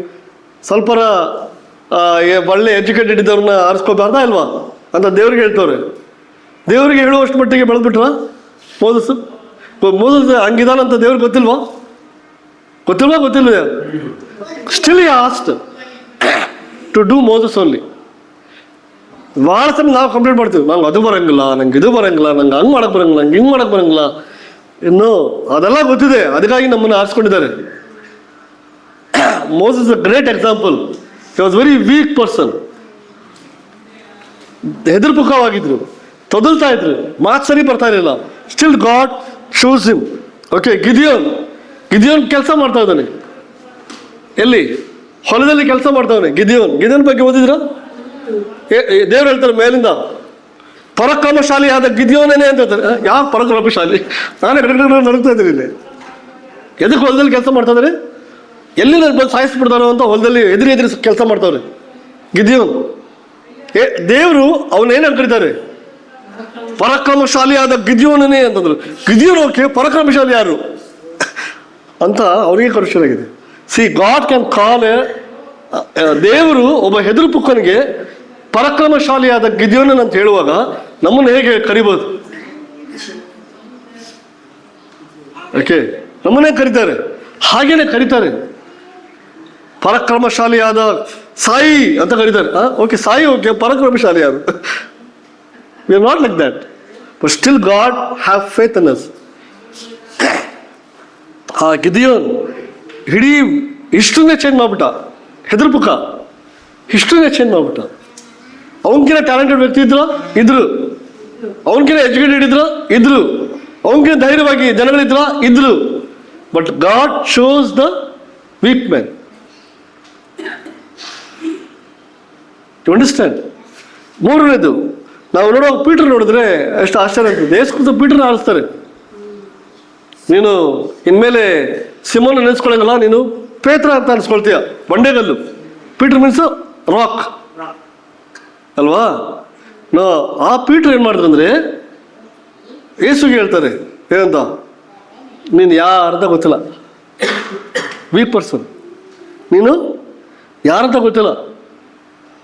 ಸ್ವಲ್ಪ ಒಳ್ಳೆ ಎಜುಕೇಟೆಡ್ ಇದ್ದವ್ರನ್ನ ಆರಿಸ್ಕೋಬಾರ್ದಾ ಇಲ್ವಾ ಅಂತ ದೇವ್ರಿಗೆ ಹೇಳ್ತವ್ರೆ. ದೇವರಿಗೆ ಹೇಳುವಷ್ಟು ಮಟ್ಟಿಗೆ ಬೆಳೆದ್ಬಿಟ್ರ ಮೋಸಸ್ ಹಂಗಿದಾನಂತ ದೇವ್ರಿಗೆ ಗೊತ್ತಿಲ್ವಾ? Still he asked to do Moses only. ಭಾಳ ಸಲ ನಾವು ಕಂಪ್ಲೇಂಟ್ ಮಾಡ್ತೀವಿ, ನಂಗೆ ಅದು ಬರಂಗಿಲ್ಲ, ನಂಗೆ ಇದು ಬರಂಗಿಲ್ಲ, ನಂಗೆ ಹಂಗೆ ಮಾಡಕ್ಕೆ ಬರಂಗಿಲ್ಲ, ನಂಗೆ ಹಿಂಗೆ ಮಾಡಕ್ಕೆ ಬರಂಗಿಲ್ಲ. ಇನ್ನು ಅದೆಲ್ಲ ಗೊತ್ತಿದೆ, ಅದಕ್ಕಾಗಿ ನಮ್ಮನ್ನು ಆರಿಸ್ಕೊಂಡಿದ್ದಾರೆ. Moses a great example. He was very weak person. ಹೆದರ್ಪುಖವಾಗಿದ್ರು, ತೊದಲ್ತಾ ಇದ್ರು, ಮಾತು ಸರಿ ಬರ್ತಾ ಇರಲಿಲ್ಲ. Still God chooses him. Okay, Gideon ಕೆಲಸ ಮಾಡ್ತಾ ಇದ್ದಾನೆ. ಎಲ್ಲಿ? ಹೊಲದಲ್ಲಿ ಕೆಲಸ ಮಾಡ್ತಾವನೆ. ಗಿದಿಯೋನ್ ಬಗ್ಗೆ ಓದಿದ್ರ? ದೇವ್ರು ಹೇಳ್ತಾರೆ ಮೇಲಿಂದ, ಪರಾಕ್ರಮಶಾಲಿ ಆದ ಗಿದಿಯೋನೇ ಅಂತ ಹೇಳ್ತಾರೆ. ಯಾವ ಪರಾಕ್ರಮಶಾಲಿ? ನಾನೇ ನಡುತ್ತಾ ಇದ್ದೀನಿ ಇಲ್ಲಿ. ಎದಕ್ಕೆ ಹೊಲದಲ್ಲಿ ಕೆಲಸ ಮಾಡ್ತಾ ಇದ್ದಾರೆ? ಎಲ್ಲಿ ಬಂದು ಸಾಯಿಸ್ಬಿಡ್ತಾರೋ ಅಂತ ಹೊಲದಲ್ಲಿ ಎದುರಿ ಕೆಲಸ ಮಾಡ್ತಾವ್ರೆ ಗಿದಿಯೋನ್. ದೇವರು ಅವನೇನು ಕರೀತಾರೆ? ಪರಾಕ್ರಮಶಾಲಿ ಆದ ಗಿದಿಯೋನೇ ಅಂತಂದ್ರು. ಗಿದಿಯೋನ್ ಓಕೆ, ಪರಾಕ್ರಮಶಾಲಿ ಯಾರು ಅಂತ ಅವರಿಗೆ ಕನ್ಫ್ಯೂಷನ್ ಆಗಿದೆ. ಸಿ, ಗಾಡ್ ಕ್ಯಾನ್ ಕಾಲ್ ದೇವರು ಒಬ್ಬ ಹೆದರು ಪುಕ್ಕನಿಗೆ ಪರಾಕ್ರಮಶಾಲಿಯಾದ ಗಿದಿಯೋನ್ ಅಂತ ಹೇಳುವಾಗ ನಮ್ಮನ್ನು ಹೇಗೆ ಕರಿಬೋದು? ಓಕೆ, ನಮ್ಮನ್ನೇ ಕರೀತಾರೆ, ಹಾಗೇನೆ ಕರೀತಾರೆ. ಪರಾಕ್ರಮಶಾಲಿಯಾದ ಸಾಯಿ ಅಂತ ಕರೀತಾರೆ. ಓಕೆ, ಸಾಯಿ ಓಕೆ, ಪರಾಕ್ರಮಶಾಲಿ ಯಾರು? V are not like that, but still god have faith in us. ಆ ಗಿದಿಯೋನ್ ಇಡೀ ಹಿಸ್ಟ್ರಿನೇ ಚೇಂಜ್ ಮಾಡ್ಬಿಟ್ಟ. ಹೆದರ್ಪುಕ ಹಿಸ್ಟ್ರಿನೇ ಚೇಂಜ್ ಮಾಡ್ಬಿಟ್ಟ. ಅವನಕಿನ ಟ್ಯಾಲೆಂಟೆಡ್ ವ್ಯಕ್ತಿ ಇದ್ರು, ಅವನಕಿನ ಎಜುಕೇಟೆಡ್ ಇದ್ರು, ಅವನಕಿನ ಧೈರ್ಯವಾಗಿ ಇದ್ರು. But God shows the weak man. You understand? ಮೂರನೇದು, ನಾವು ನೋಡುವಾಗ ಪೀಟರ್ ನೋಡಿದ್ರೆ ಎಷ್ಟು ಆಶ್ಚರ್ಯ ಆಗ್ತದೆ. ಯೇಸು ಪೀಟರ್ನ ಆರಿಸ್ತಾರೆ. ನೀನು ಇನ್ಮೇಲೆ ಸಿಮೋನ ನೆನೆಸ್ಕೊಳಂಗಲ್ಲ, ನೀನು ಪೇತ್ರ ಅಂತ ಅನ್ಸ್ಕೊಳ್ತೀಯ, ಬಂಡೆಗಲ್ಲು. ಪೀಟರ್ ಮೀನ್ಸ್ ರಾಕ್ ಅಲ್ವಾ? ಆ ಪೀಟರ್ ಏನು ಮಾಡಿದ್ರು ಅಂದರೆ ಯೇಸುಗೆ ಹೇಳ್ತಾರೆ ಏನಂತ, ನೀನು ಯಾರಂತ ಗೊತ್ತಿಲ್ಲ, ವೀಕ್ ಪರ್ಸನ್, ನೀನು ಯಾರಂತ ಗೊತ್ತಿಲ್ಲ.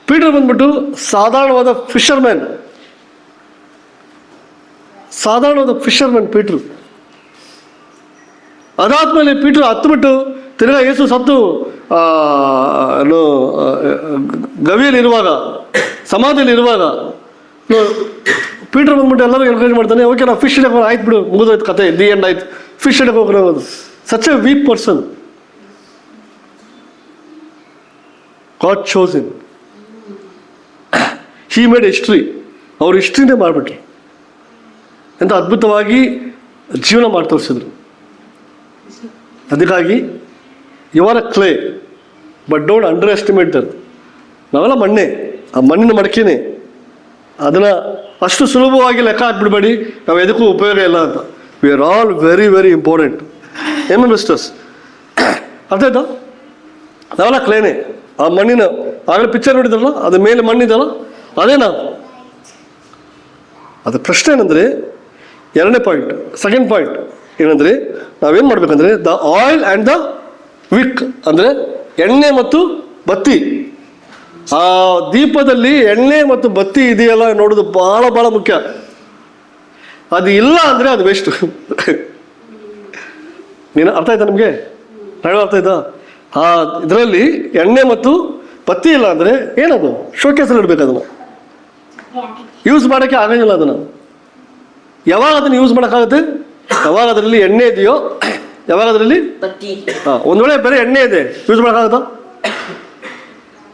ಪೀಟರ್ ಬಂದ್ಬಿಟ್ಟು ಸಾಧಾರಣವಾದ ಫಿಶರ್ಮ್ಯಾನ್ ಪೀಟರ್. ಅದಾದ್ಮೇಲೆ ಪೀಟರ್ ಹತ್ತುಬಿಟ್ಟು ತಿರ್ಗಾ ಯೇಸು ಸತ್ತು ಗವಿಯಲ್ಲಿರುವಾಗ, ಸಮಾಧಿಯಲ್ಲಿರುವಾಗ ಪೀಟರ್ ಬಂದ್ಬಿಟ್ಟು ಎಲ್ಲರೂ ಎನ್ಕರೇಜ್ ಮಾಡ್ತಾನೆ, ಓಕೆ ನಾವು ಫಿಶ್ ಹಿಡಕ್ಕೆ ಆಯ್ತು ಬಿಡು, ಮುಗಿದೋಯ್ತು ಕತೆ, ದಿ ಎಂಡ್ ಆಯ್ತು, ಫಿಶ್ ಹಿಡಕ್ಕೆ ಹೋಗೋದು. Such a weak person God chose him. He made history. ಅವ್ರ ಹಿಸ್ಟ್ರಿನೇ ಮಾಡಿಬಿಟ್ರು. ಎಂತ ಅದ್ಭುತವಾಗಿ ಜೀವನ ಮಾಡಿ ತೋರಿಸಿದ್ರು. ಅದಕ್ಕಾಗಿ you are a clay but don't underestimate that. ನಾವೆಲ್ಲ ಮಣ್ಣೆ, ಆ ಮಣ್ಣಿನ ಮಡಕೆನೆ, ಅದನ್ನು ಅಷ್ಟು ಸುಲಭವಾಗಿ ಲೆಕ್ಕ ಹಾಕ್ಬಿಡ್ಬೇಡಿ, ನಾವು ಎದಕ್ಕೂ ಉಪಯೋಗ ಇಲ್ಲ ಅಂತ. We are all very very important. ಏನು ಮಿಸ್ಟರ್ಸ್, ಅರ್ಥ ಆಯ್ತಾ? ನಾವೆಲ್ಲ ಕ್ಲೇನೆ, ಆ ಮಣ್ಣಿನ, ಆಗಲೇ ಪಿಕ್ಚರ್ ನೋಡಿದ್ರಲ್ಲ, ಅದ್ರ ಮೇಲೆ ಮಣ್ಣಿದಲ್ಲ, ಅದೇ ನಾವು. ಅದು ಪ್ರಶ್ನೆ ಏನಂದರೆ, ಎರಡನೇ ಪಾಯಿಂಟ್, ಸೆಕೆಂಡ್ ಪಾಯಿಂಟ್ ಏನಂದರೆ, ನಾವೇನು ಮಾಡಬೇಕಂದ್ರೆ the oil and the wick, ಅಂದರೆ ಎಣ್ಣೆ ಮತ್ತು ಬತ್ತಿ. ಆ ದೀಪದಲ್ಲಿ ಎಣ್ಣೆ ಮತ್ತು ಬತ್ತಿ ಇದೆಯಲ್ಲ ನೋಡೋದು ಭಾಳ ಭಾಳ ಮುಖ್ಯ. ಅದು ಇಲ್ಲ ಅಂದರೆ ಅದು ವೇಸ್ಟು. ನೀನು ಅರ್ಥ ಆಯ್ತಾ ನಿಮಗೆ? ಹೇಳೋ ಅರ್ಥ ಆಯ್ತಾ? ಆ ಇದರಲ್ಲಿ ಎಣ್ಣೆ ಮತ್ತು ಬತ್ತಿ ಇಲ್ಲ ಅಂದರೆ ಏನದು? ಶೋಕೇಸಲ್ಲಿ ಇಡಬೇಕು. ಅದನ್ನು ಯೂಸ್ ಮಾಡೋಕ್ಕೆ ಆಗಂಗಿಲ್ಲ. ಅದನ್ನು ಯಾವಾಗ ಅದನ್ನು ಯೂಸ್ ಮಾಡೋಕ್ಕಾಗುತ್ತೆ? ಯಾವಾಗ ಅದರಲ್ಲಿ ಎಣ್ಣೆ ಇದೆಯೋ, ಯಾವಾಗ ಅದರಲ್ಲಿ ಒಂದು ವೇಳೆ ಬರೀ ಎಣ್ಣೆ ಇದೆ, ಯೂಸ್ ಮಾಡೋಕ್ಕಾಗುತ್ತಾ?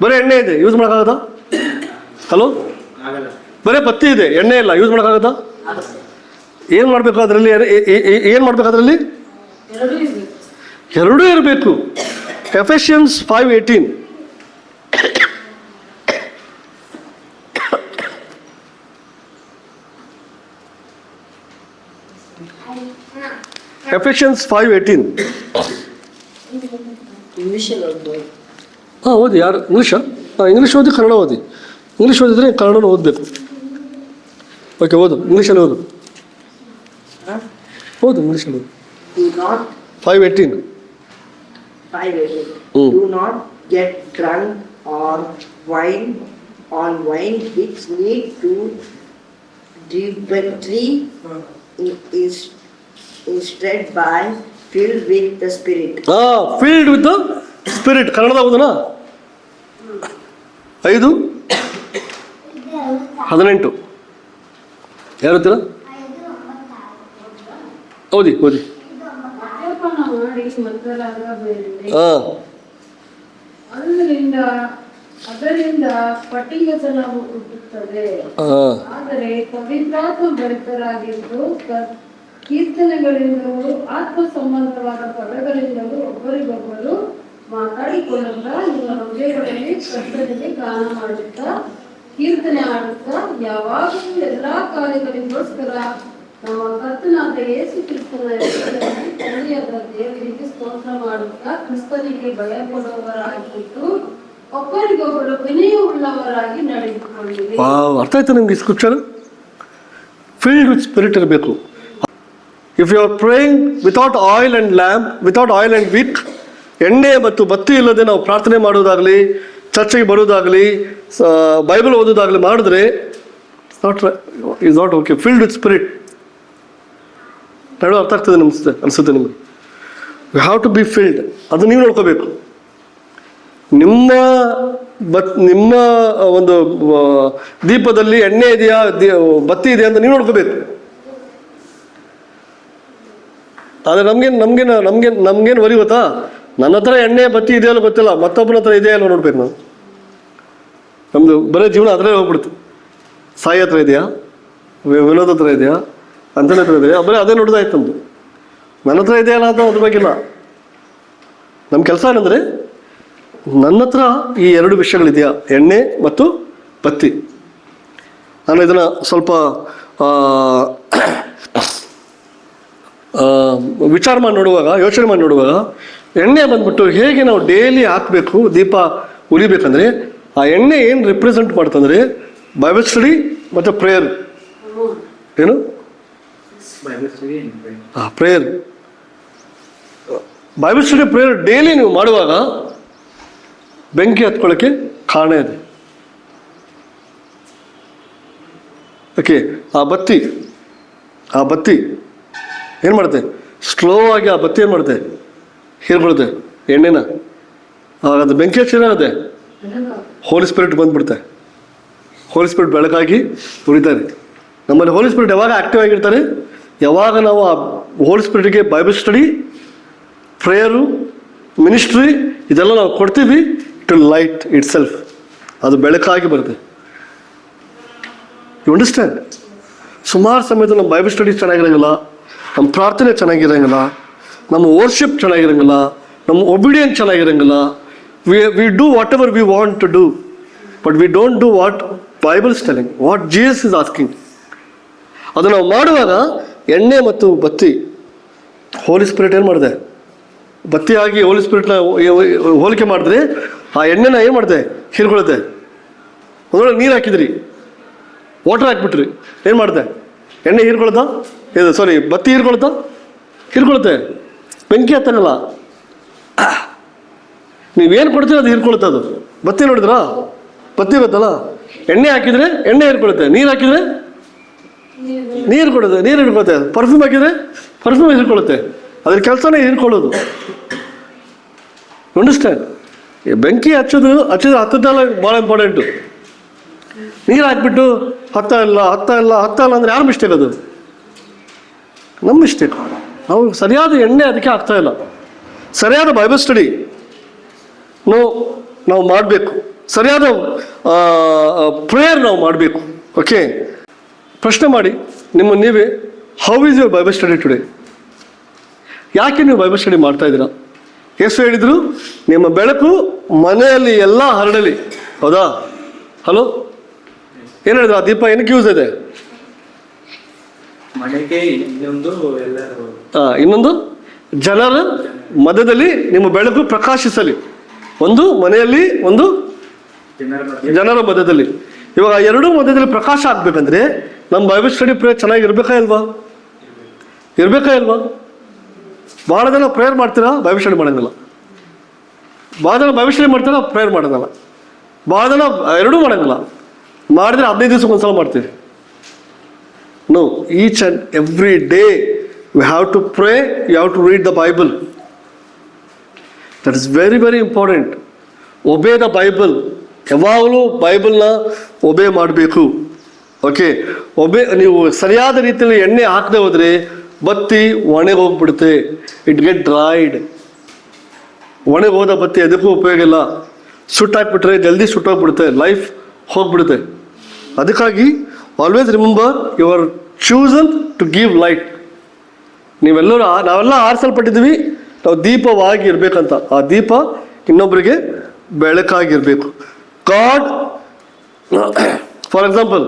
ಬರೀ ಎಣ್ಣೆ ಇದೆ, ಯೂಸ್ ಮಾಡೋಕ್ಕಾಗುತ್ತಾ? ಹಲೋ, ಬರೀ ಬತ್ತಿ ಇದೆ, ಎಣ್ಣೆ ಇಲ್ಲ, ಯೂಸ್ ಮಾಡೋಕ್ಕಾಗುತ್ತಾ? ಏನು ಮಾಡಬೇಕು ಅದರಲ್ಲಿ? ಏನು ಮಾಡಬೇಕು ಅದರಲ್ಲಿ? ಎರಡೂ ಇರಬೇಕು. ಎಫೆಷಿಯನ್ಸ್ 5:18. ಎಫೆಷಿಯನ್ಸ್ 5:18. ಹಾಂ, ಓದಿ. ಯಾರು ಇಂಗ್ಲೀಷಾ? ಹಾಂ, ಇಂಗ್ಲೀಷ್ ಓದಿ, ಕನ್ನಡ ಓದಿ. ಇಂಗ್ಲೀಷ್ ಓದಿದ್ರೆ ಕನ್ನಡನ ಓದಬೇಕು. ಓಕೆ, ಓದು, ಇಂಗ್ಲೀಷಲ್ಲಿ ಓದು. ಓದು, ಇಂಗ್ಲೀಷಲ್ಲಿ ಓದು. 5:18. Do not get drunk on wine which lead to debauchery. Instead by filled with the Spirit. Field with the spirit. ಕನ್ನಡದ ಓದನಾ? 5:18. ಯಾರು ಓದ್ತೀರಾ? ಓದಿ. ಮದ್ಯಪಾನ ಮಾಡಿ ಮತ್ತರಾಗಬೇಡಿ. ಅದರಿಂದ ಪಟ್ಟಿಗತನವು ಹುಟ್ಟುತ್ತದೆ. ಆದರೆ ಪವಿತ್ರಾತ್ಮ ಭರಿತರಾಗಿದ್ದು ಕೀರ್ತನೆಗಳಿಂದಲೂ ಆತ್ಮ ಸಂಬಂಧವಾದ ಪದಗಳಿಂದಲೂ ಒಬ್ಬರಿಗೊಬ್ಬರು ಮಾತಾಡಿಕೊಳ್ಳುತ್ತಾ ನಿಮ್ಮ ಹೃದಯಗಳಲ್ಲಿ ಕರ್ತನಿಗೆ ಗಾನ ಮಾಡುತ್ತಾ ಕೀರ್ತನೆ ಆಡುತ್ತಾ ಯಾವಾಗಲೂ ಎಲ್ಲಾ ಕಾರ್ಯಗಳಿಗೋಸ್ಕರ ನಮ್ಮ ಕರ್ತನಾದ ಯೇಸು ಕ್ರಿಸ್ತನ ಹೆಸರಿನಲ್ಲಿ ತಂದೆಯಾದ ದೇವರಿಗೆ ಸ್ತೋತ್ರ ಮಾಡುತ್ತಾ ಕ್ರಿಸ್ತನಿಗೆ ಭಯಪಡುವವರಾಗಿದ್ದು ಒಬ್ಬರಿಗೊಬ್ಬರು ವಿನಯವುಳ್ಳವರಾಗಿ ನಡೆದುಕೊಳ್ಳಿರಿ. ಅರ್ಥ ಆಯ್ತು ನಿಮ್ಗೆ? ಸ್ಕ್ರಿಪ್ಚರ್ ಫೀಲ್ಡ್ ವಿತ್ ಸ್ಪಿರಿಟ್ ಇರಬೇಕು. If you are praying without oil and lamp, without oil and wick, ಎಣ್ಣೆ ಮತ್ತು ಬತ್ತಿ ಇಲ್ಲದೆ ನಾವು ಪ್ರಾರ್ಥನೆ ಮಾಡೋದಾಗಲಿ, ಚರ್ಚೆಗೆ ಬರೋದಾಗಲಿ, ಬೈಬಲ್ ಓದೋದಾಗಲಿ ಮಾಡಿದ್ರೆ is not okay. Filled with spirit ಹೇಳೋ ಅರ್ಥ ಆಗ್ತದೆ ಅನಿಸುತ್ತೆ ನಿಮಗೆ? You have to be filled. ಅದು ನೀವು ನೋಡ್ಕೋಬೇಕು. ನಿಮ್ಮ ಒಂದು ದೀಪದಲ್ಲಿ ಎಣ್ಣೆ ಇದೆಯಾ, ಬತ್ತಿ ಇದೆಯಾ ಅಂತ ನೀವು ನೋಡ್ಕೋಬೇಕು. ಆದರೆ ನಮ್ಗೇನು ವರಿ ಗೊತ್ತಾ? ನನ್ನ ಹತ್ರ ಎಣ್ಣೆ ಬತ್ತಿ ಇದೆಯಲ್ಲ ಗೊತ್ತಿಲ್ಲ, ಮತ್ತೊಬ್ಬನ ಹತ್ರ ಇದೆಯಲ್ಲ ನೋಡ್ಬೇಕು. ನಾವು ನಮ್ಮದು ಬರೀ ಜೀವನ ಅದರೇ ಹೋಗ್ಬಿಡ್ತು. ಸಾಯಿ ಹತ್ರ ಇದೆಯಾ, ವಿನೋದ್ ಹತ್ರ ಇದೆಯಾ, ಅಂತನ ಹತ್ರ ಇದೆಯಾ, ಬರೀ ಅದೇ ನೋಡೋದಾಯ್ತು ನಮ್ಮದು. ನನ್ನ ಹತ್ರ ಇದೆಯಲ್ಲ ಅಂತ ಓದಬೇಕಿಲ್ಲ. ನಮ್ಮ ಕೆಲಸ ಏನಂದರೆ ನನ್ನ ಹತ್ರ ಈ ಎರಡು ವಿಷಯಗಳಿದೆಯಾ, ಎಣ್ಣೆ ಮತ್ತು ಬತ್ತಿ. ನಾನು ಇದನ್ನು ಸ್ವಲ್ಪ ವಿಚಾರ ಮಾಡಿ ನೋಡುವಾಗ, ಯೋಚನೆ ಮಾಡಿ ನೋಡುವಾಗ, ಎಣ್ಣೆ ಬಂದ್ಬಿಟ್ಟು ಹೇಗೆ ನಾವು ಡೈಲಿ ಹಾಕಬೇಕು ದೀಪ ಉರಿಬೇಕಂದ್ರೆ ಆ ಎಣ್ಣೆ ಏನು ರಿಪ್ರೆಸೆಂಟ್ ಮಾಡ್ತಂದ್ರೆ ಬೈಬಲ್ ಸ್ಟಡಿ ಮತ್ತು ಪ್ರೇಯರ್. ಏನು prayer, Bible study prayer daily ನೀವು ಮಾಡುವಾಗ ಬೆಂಕಿ ಹತ್ಕೊಳ್ಳೋಕ್ಕೆ ಕಾರಣ ಇದೆ. ಓಕೆ, ಆ ಬತ್ತಿ ಏನು ಮಾಡುತ್ತೆ, ಸ್ಲೋ ಆಗಿ ಆ ಬತ್ತಿ ಏನು ಮಾಡುತ್ತೆ, ಹೀರ್ಕೊಳ್ಳುತ್ತೆ ಎಣ್ಣೆನ. ಆವಾಗ ಅದು ಬೆಂಕಿ ಹಚ್ಚಿರುತ್ತೆ, ಹೋಲಿ ಸ್ಪಿರಿಟ್ ಬಂದ್ಬಿಡುತ್ತೆ. ಹೋಲಿ ಸ್ಪಿರಿಟ್ ಬೆಳಕಾಗಿ ಉರಿತಾರೆ. ನಮ್ಮಲ್ಲಿ ಹೋಲಿ ಸ್ಪಿರಿಟ್ ಯಾವಾಗ ಆ್ಯಕ್ಟಿವ್ ಆಗಿರ್ತಾರೆ, ಯಾವಾಗ ನಾವು ಆ ಹೋಲಿ ಸ್ಪಿರಿಟ್ಗೆ ಬೈಬಲ್ ಸ್ಟಡಿ, ಪ್ರೇಯರು, ಮಿನಿಸ್ಟ್ರಿ ಇದೆಲ್ಲ ನಾವು ಕೊಡ್ತೀವಿ, ಟು ಲೈಟ್ ಇಟ್ ಸೆಲ್ಫ್, ಅದು ಬೆಳಕಾಗಿ ಬರುತ್ತೆ. You understand? ಸುಮಾರು ಸಮಯದಲ್ಲಿ ನಮ್ಮ ಬೈಬಲ್ ಸ್ಟಡಿ ಚೆನ್ನಾಗಿರೋಂಗಿಲ್ಲ, ನಮ್ಮ ಪ್ರಾರ್ಥನೆ ಚೆನ್ನಾಗಿರೋಂಗಿಲ್ಲ, ನಮ್ಮ ವರ್ಷಿಪ್ ಚೆನ್ನಾಗಿರೋಂಗಿಲ್ಲ, ನಮ್ಮ ಒಬಿಡಿಯನ್ಸ್ ಚೆನ್ನಾಗಿರೋಂಗಿಲ್ಲ. We do whatever we want to do, but we don't do what Bible is telling, what Jesus is asking. ಅದು ನಾವು ಮಾಡುವಾಗ ಎಣ್ಣೆ ಮತ್ತು ಬತ್ತಿ, ಹೋಲಿ ಸ್ಪಿರಿಟ್ ಏನು ಮಾಡಿದೆ, ಬತ್ತಿಯಾಗಿ ಹೋಲಿ ಸ್ಪಿರಿಟ್ನ ಹೋಲಿಕೆ ಮಾಡಿದ್ರೆ ಆ ಎಣ್ಣೆನ ಏನು ಮಾಡಿದೆ, ಹೀರ್ಕೊಳ್ಳುತ್ತೆ. ಒಂದೊಳಗೆ ನೀರು ಹಾಕಿದ್ರಿ, ವಾಟರ್ ಹಾಕ್ಬಿಟ್ರಿ, ಏನು ಮಾಡಿದೆ, ಎಣ್ಣೆ ಹೀರ್ಕೊಳ್ತಾ, ಇದು ಸಾರಿ ಬತ್ತಿ ಹೀರ್ಕೊಳುತ್ತೆ, ಬೆಂಕಿ ಹತ್ತಲ್ಲ. ನೀವೇನು ಕೊಡ್ತೀರ ಅದು ಹೀರ್ಕೊಳುತ್ತೆ. ಅದು ಬತ್ತಿ ನೋಡಿದ್ರಾ, ಬತ್ತಿ ಗೊತ್ತಲ್ಲ, ಎಣ್ಣೆ ಹಾಕಿದರೆ ಎಣ್ಣೆ ಹೀರ್ಕೊಳುತ್ತೆ, ನೀರು ಹಾಕಿದರೆ ನೀರು ಕೊಡುತ್ತೆ, ನೀರು ಹಿಡ್ಕೊಳುತ್ತೆ, ಪರ್ಫ್ಯೂಮ್ ಹಾಕಿದರೆ ಪರ್ಫ್ಯೂಮ್ ಹೀರ್ಕೊಳ್ಳುತ್ತೆ. ಅದ್ರ ಕೆಲಸನೇ ಹೀರ್ಕೊಳ್ಳೋದು. ಅಂಡರ್ಸ್ಟ್ಯಾಂಡ್? ಬೆಂಕಿ ಹತ್ತಿದ್ರೆ ಹತ್ತದಲ್ಲ ಭಾಳ ಇಂಪಾರ್ಟೆಂಟು. ನೀರು ಹಾಕ್ಬಿಟ್ಟು ಹತ್ತ ಇಲ್ಲ ಅಂದರೆ ಯಾರು ಮಿಸ್ಟೇಕ್? ಅದು ನಮ್ಮ ಮಿಸ್ಟೇಕ್. ನಾವು ಸರಿಯಾದ ಎಣ್ಣೆ ಅದಕ್ಕೆ ಆಗ್ತಾ ಇಲ್ಲ. ಸರಿಯಾದ ಬೈಬಲ್ ಸ್ಟಡಿ ನಾವು ಮಾಡಬೇಕು, ಸರಿಯಾದ ಪ್ರೇಯರ್ ನಾವು ಮಾಡಬೇಕು. ಓಕೆ, ಪ್ರಶ್ನೆ ಮಾಡಿ ನೀವೇ, how is your Bible study today? ಯಾಕೆ ನೀವು ಬೈಬಲ್ ಸ್ಟಡಿ ಮಾಡ್ತಾ ಇದ್ದೀರಾ? ಯೇಸು ಹೇಳಿದರು, ನಿಮ್ಮ ಬೆಳಕು ಮನೆಯಲ್ಲಿ ಎಲ್ಲ ಹರಡಲಿ. ಹೌದಾ? ಹಲೋ, ಏನು ಹೇಳಿದ್ರು? ಆ ದೀಪ ಏನಕ್ಕೆ ಯೂಸ್ ಇದೆ? ಇನ್ನೊಂದು ಜನರ ಮಧ್ಯದಲ್ಲಿ ನಿಮ್ಮ ಬೆಳಕು ಪ್ರಕಾಶಿಸಲಿ. ಒಂದು ಮನೆಯಲ್ಲಿ, ಒಂದು ಜನರ ಮಧ್ಯದಲ್ಲಿ. ಇವಾಗ ಎರಡೂ ಮಧ್ಯದಲ್ಲಿ ಪ್ರಕಾಶ ಆಗ್ಬೇಕಂದ್ರೆ ನಮ್ಮ ಬೈಬಲ್ ಸ್ಟಡಿ ಪ್ರೇಯರ್ ಚೆನ್ನಾಗಿರ್ಬೇಕಾ ಇಲ್ವಾ? ಭಾಳ ಜನ ಪ್ರೇಯರ್ ಮಾಡ್ತೀರಾ, ಬೈಬಲ್ ಸ್ಟಡಿ ಮಾಡೋಂಗಿಲ್ಲ. ಭಾಳ ಜನ ಬೈಬಲ್ ಸ್ಟಡಿ ಮಾಡ್ತೀರಾ, ಪ್ರೇಯರ್ ಮಾಡೋಂಗಿಲ್ಲ. ಭಾಳ ಜನ ಎರಡೂ ಮಾಡೋಂಗಿಲ್ಲ. ಮಾಡಿದ್ರೆ 15 ದಿವಸಕ್ಕೆ ಒಂದ್ಸಲ ಮಾಡ್ತೀವಿ. No, each and every day we have to pray, you have to read the Bible. That is very, very important. Obey the Bible. ಯಾವಾಗಲೂ ಬೈಬಲ್ನ ಒಬೇ ಮಾಡಬೇಕು. ಓಕೆ, ನೀವು ಸರಿಯಾದ ರೀತಿಯಲ್ಲಿ ಎಣ್ಣೆ ಹಾಕದೆ ಹೋದರೆ ಬತ್ತಿ ಒಣಗಿ ಹೋಗ್ಬಿಡುತ್ತೆ. It get dried. ಒಣಗಿ ಹೋದ ಬತ್ತಿ ಅದಕ್ಕೂ ಉಪಯೋಗ ಇಲ್ಲ. ಸುಟ್ಟಾಕ್ಬಿಟ್ರೆ ಜಲ್ದಿ ಸುಟ್ಟೋಗ್ಬಿಡುತ್ತೆ, ಲೈಫ್ ಹೋಗ್ಬಿಡುತ್ತೆ. ಅದಕ್ಕಾಗಿ always remember you are chosen to give light. ನಾವೆಲ್ಲ ಆರಿಸಲ್ಪಟ್ಟಿದ್ದೀವಿ, ನಾವು ದೀಪವಾಗಿ ಇರಬೇಕಂತ. ಆ ದೀಪ ಇನ್ನೊಬ್ಬರಿಗೆ ಬೆಳಕಾಗಿರಬೇಕು. ಗಾಡ್, ಫಾರ್ ಎಕ್ಸಾಂಪಲ್,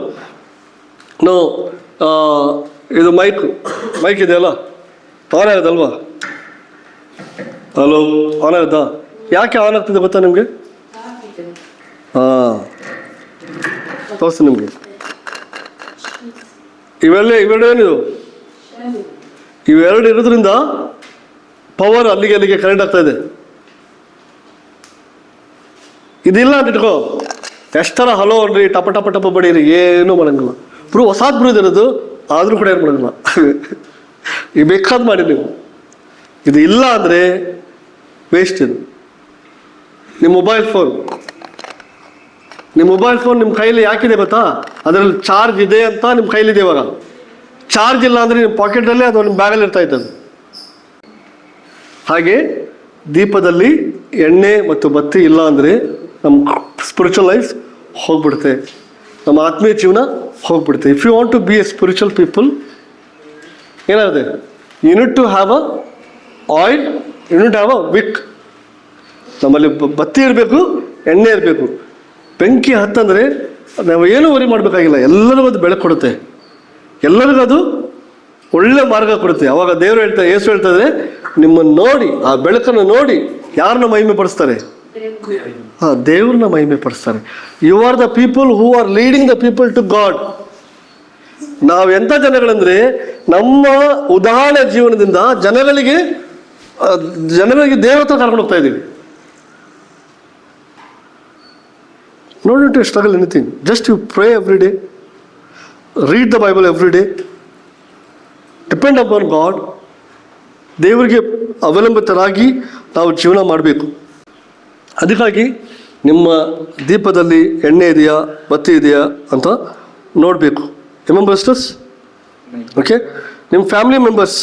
ಇದು ಮೈಕ್ ಇದೆಯಲ್ಲ, ಆನ್ ಆಗೋದಲ್ವಾ? ಹಲೋ, ಆನ್ ಆಗುತ್ತಾ? ಯಾಕೆ ಆನ್ ಆಗ್ತಿದೆ ಗೊತ್ತಾ ನಿಮಗೆ? ತೋರಿಸಿ ನಿಮಗೆ. ಇವೆರಡು ಏನಿದು, ಇವೆರಡು ಇರೋದ್ರಿಂದ ಪವರ್ ಅಲ್ಲಿಗೆ ಕರೆಂಟ್ ಆಗ್ತಾ ಇದೆ. ಇದಿಲ್ಲ ಅಂತ ಇಟ್ಕೋ, ಎಷ್ಟರ ಹಲೋ ಅನ್ರಿ, ಟಪ ಬಡೀರಿ, ಏನೂ ಮಾಡಂಗಿಲ್ಲ. ಹೊಸಾದ್ ಇರೋದು, ಆದರೂ ಕೂಡ ಏನು ಮಾಡಂಗಿಲ್ಲ. ಈಗ ಬೇಕಾದ್ ಮಾಡಿ ನೀವು. ಇದು ಇಲ್ಲ ಅಂದರೆ ವೇಸ್ಟ್. ಇದು ನಿಮ್ಮ ಮೊಬೈಲ್ ಫೋನ್ ನಿಮ್ಮ ಕೈಲಿ ಯಾಕಿದೆ ಗೊತ್ತಾ? ಅದರಲ್ಲಿ ಚಾರ್ಜ್ ಇದೆ ಅಂತ ನಿಮ್ಮ ಕೈಲಿದೆ. ಇವಾಗ ಚಾರ್ಜ್ ಇಲ್ಲ ಅಂದರೆ ನಿಮ್ಮ ಪಾಕೆಟಲ್ಲಿ ಅದು ನಿಮ್ಮ ಬ್ಯಾಗಲ್ಲಿ ಇರ್ತಾ ಇದ್ದದು. ಹಾಗೆ ದೀಪದಲ್ಲಿ ಎಣ್ಣೆ ಮತ್ತು ಬತ್ತಿ ಇಲ್ಲ ಅಂದರೆ ನಮ್ಮ ಸ್ಪಿರಿಚುವಲ್ ಲೈಫ್ ಹೋಗ್ಬಿಡುತ್ತೆ, ನಮ್ಮ ಆತ್ಮೀಯ ಜೀವನ ಹೋಗ್ಬಿಡುತ್ತೆ. If you want to be a spiritual people, ಏನಾಗುತ್ತೆ? You need to have a oil, you need have a wick. ನಮ್ಮಲ್ಲಿ ಬತ್ತಿ ಇರಬೇಕು, ಎಣ್ಣೆ ಇರಬೇಕು. ಬೆಂಕಿ ಹತ್ತಂದರೆ ನಾವು ಏನೂ ವರಿ ಮಾಡಬೇಕಾಗಿಲ್ಲ. ಎಲ್ಲರಿಗೂ ಅದು ಬೆಳಕು ಕೊಡುತ್ತೆ, ಎಲ್ಲರಿಗೂ ಅದು ಒಳ್ಳೆ ಮಾರ್ಗ ಕೊಡುತ್ತೆ. ಅವಾಗ ಯೇಸು ಹೇಳ್ತಾ ಇದ್ರೆ, ನಿಮ್ಮನ್ನು ನೋಡಿ, ಆ ಬೆಳಕನ್ನು ನೋಡಿ ಯಾರನ್ನ ಮಹಿಮೆ ಪಡಿಸ್ತಾರೆ? ದೇವ್ರನ್ನ ಮಹಿಮೆ ಪಡಿಸ್ತಾರೆ. You are the people who are leading the people to God. ನಾವೆಂಥ ಜನಗಳಂದ್ರೆ ನಮ್ಮ ಉದಾಹರಣೆ ಜೀವನದಿಂದ ಜನಗಳಿಗೆ ದೇವರ ಹತ್ರ ಕರ್ಕೊಂಡು ಹೋಗ್ತಾ ಇದ್ದೀವಿ. ನೋಡೋಣ to struggle anything, just you pray every day, read the Bible every day, depend upon God. ದೇವರಿಗೆ ಅವಲಂಬಿತರಾಗಿ ನಾವು ಜೀವನ ಮಾಡಬೇಕು. ಅದಕ್ಕಾಗಿ ನಿಮ್ಮ ದೀಪದಲ್ಲಿ ಎಣ್ಣೆ ಇದೆಯಾ ಬತ್ತಿ ಇದೆಯಾ ಅಂತ ನೋಡಬೇಕು. ಮೆಂಬರ್ಸ್, ಓಕೆ, ನಿಮ್ಮ ಫ್ಯಾಮಿಲಿ ಮೆಂಬರ್ಸ್,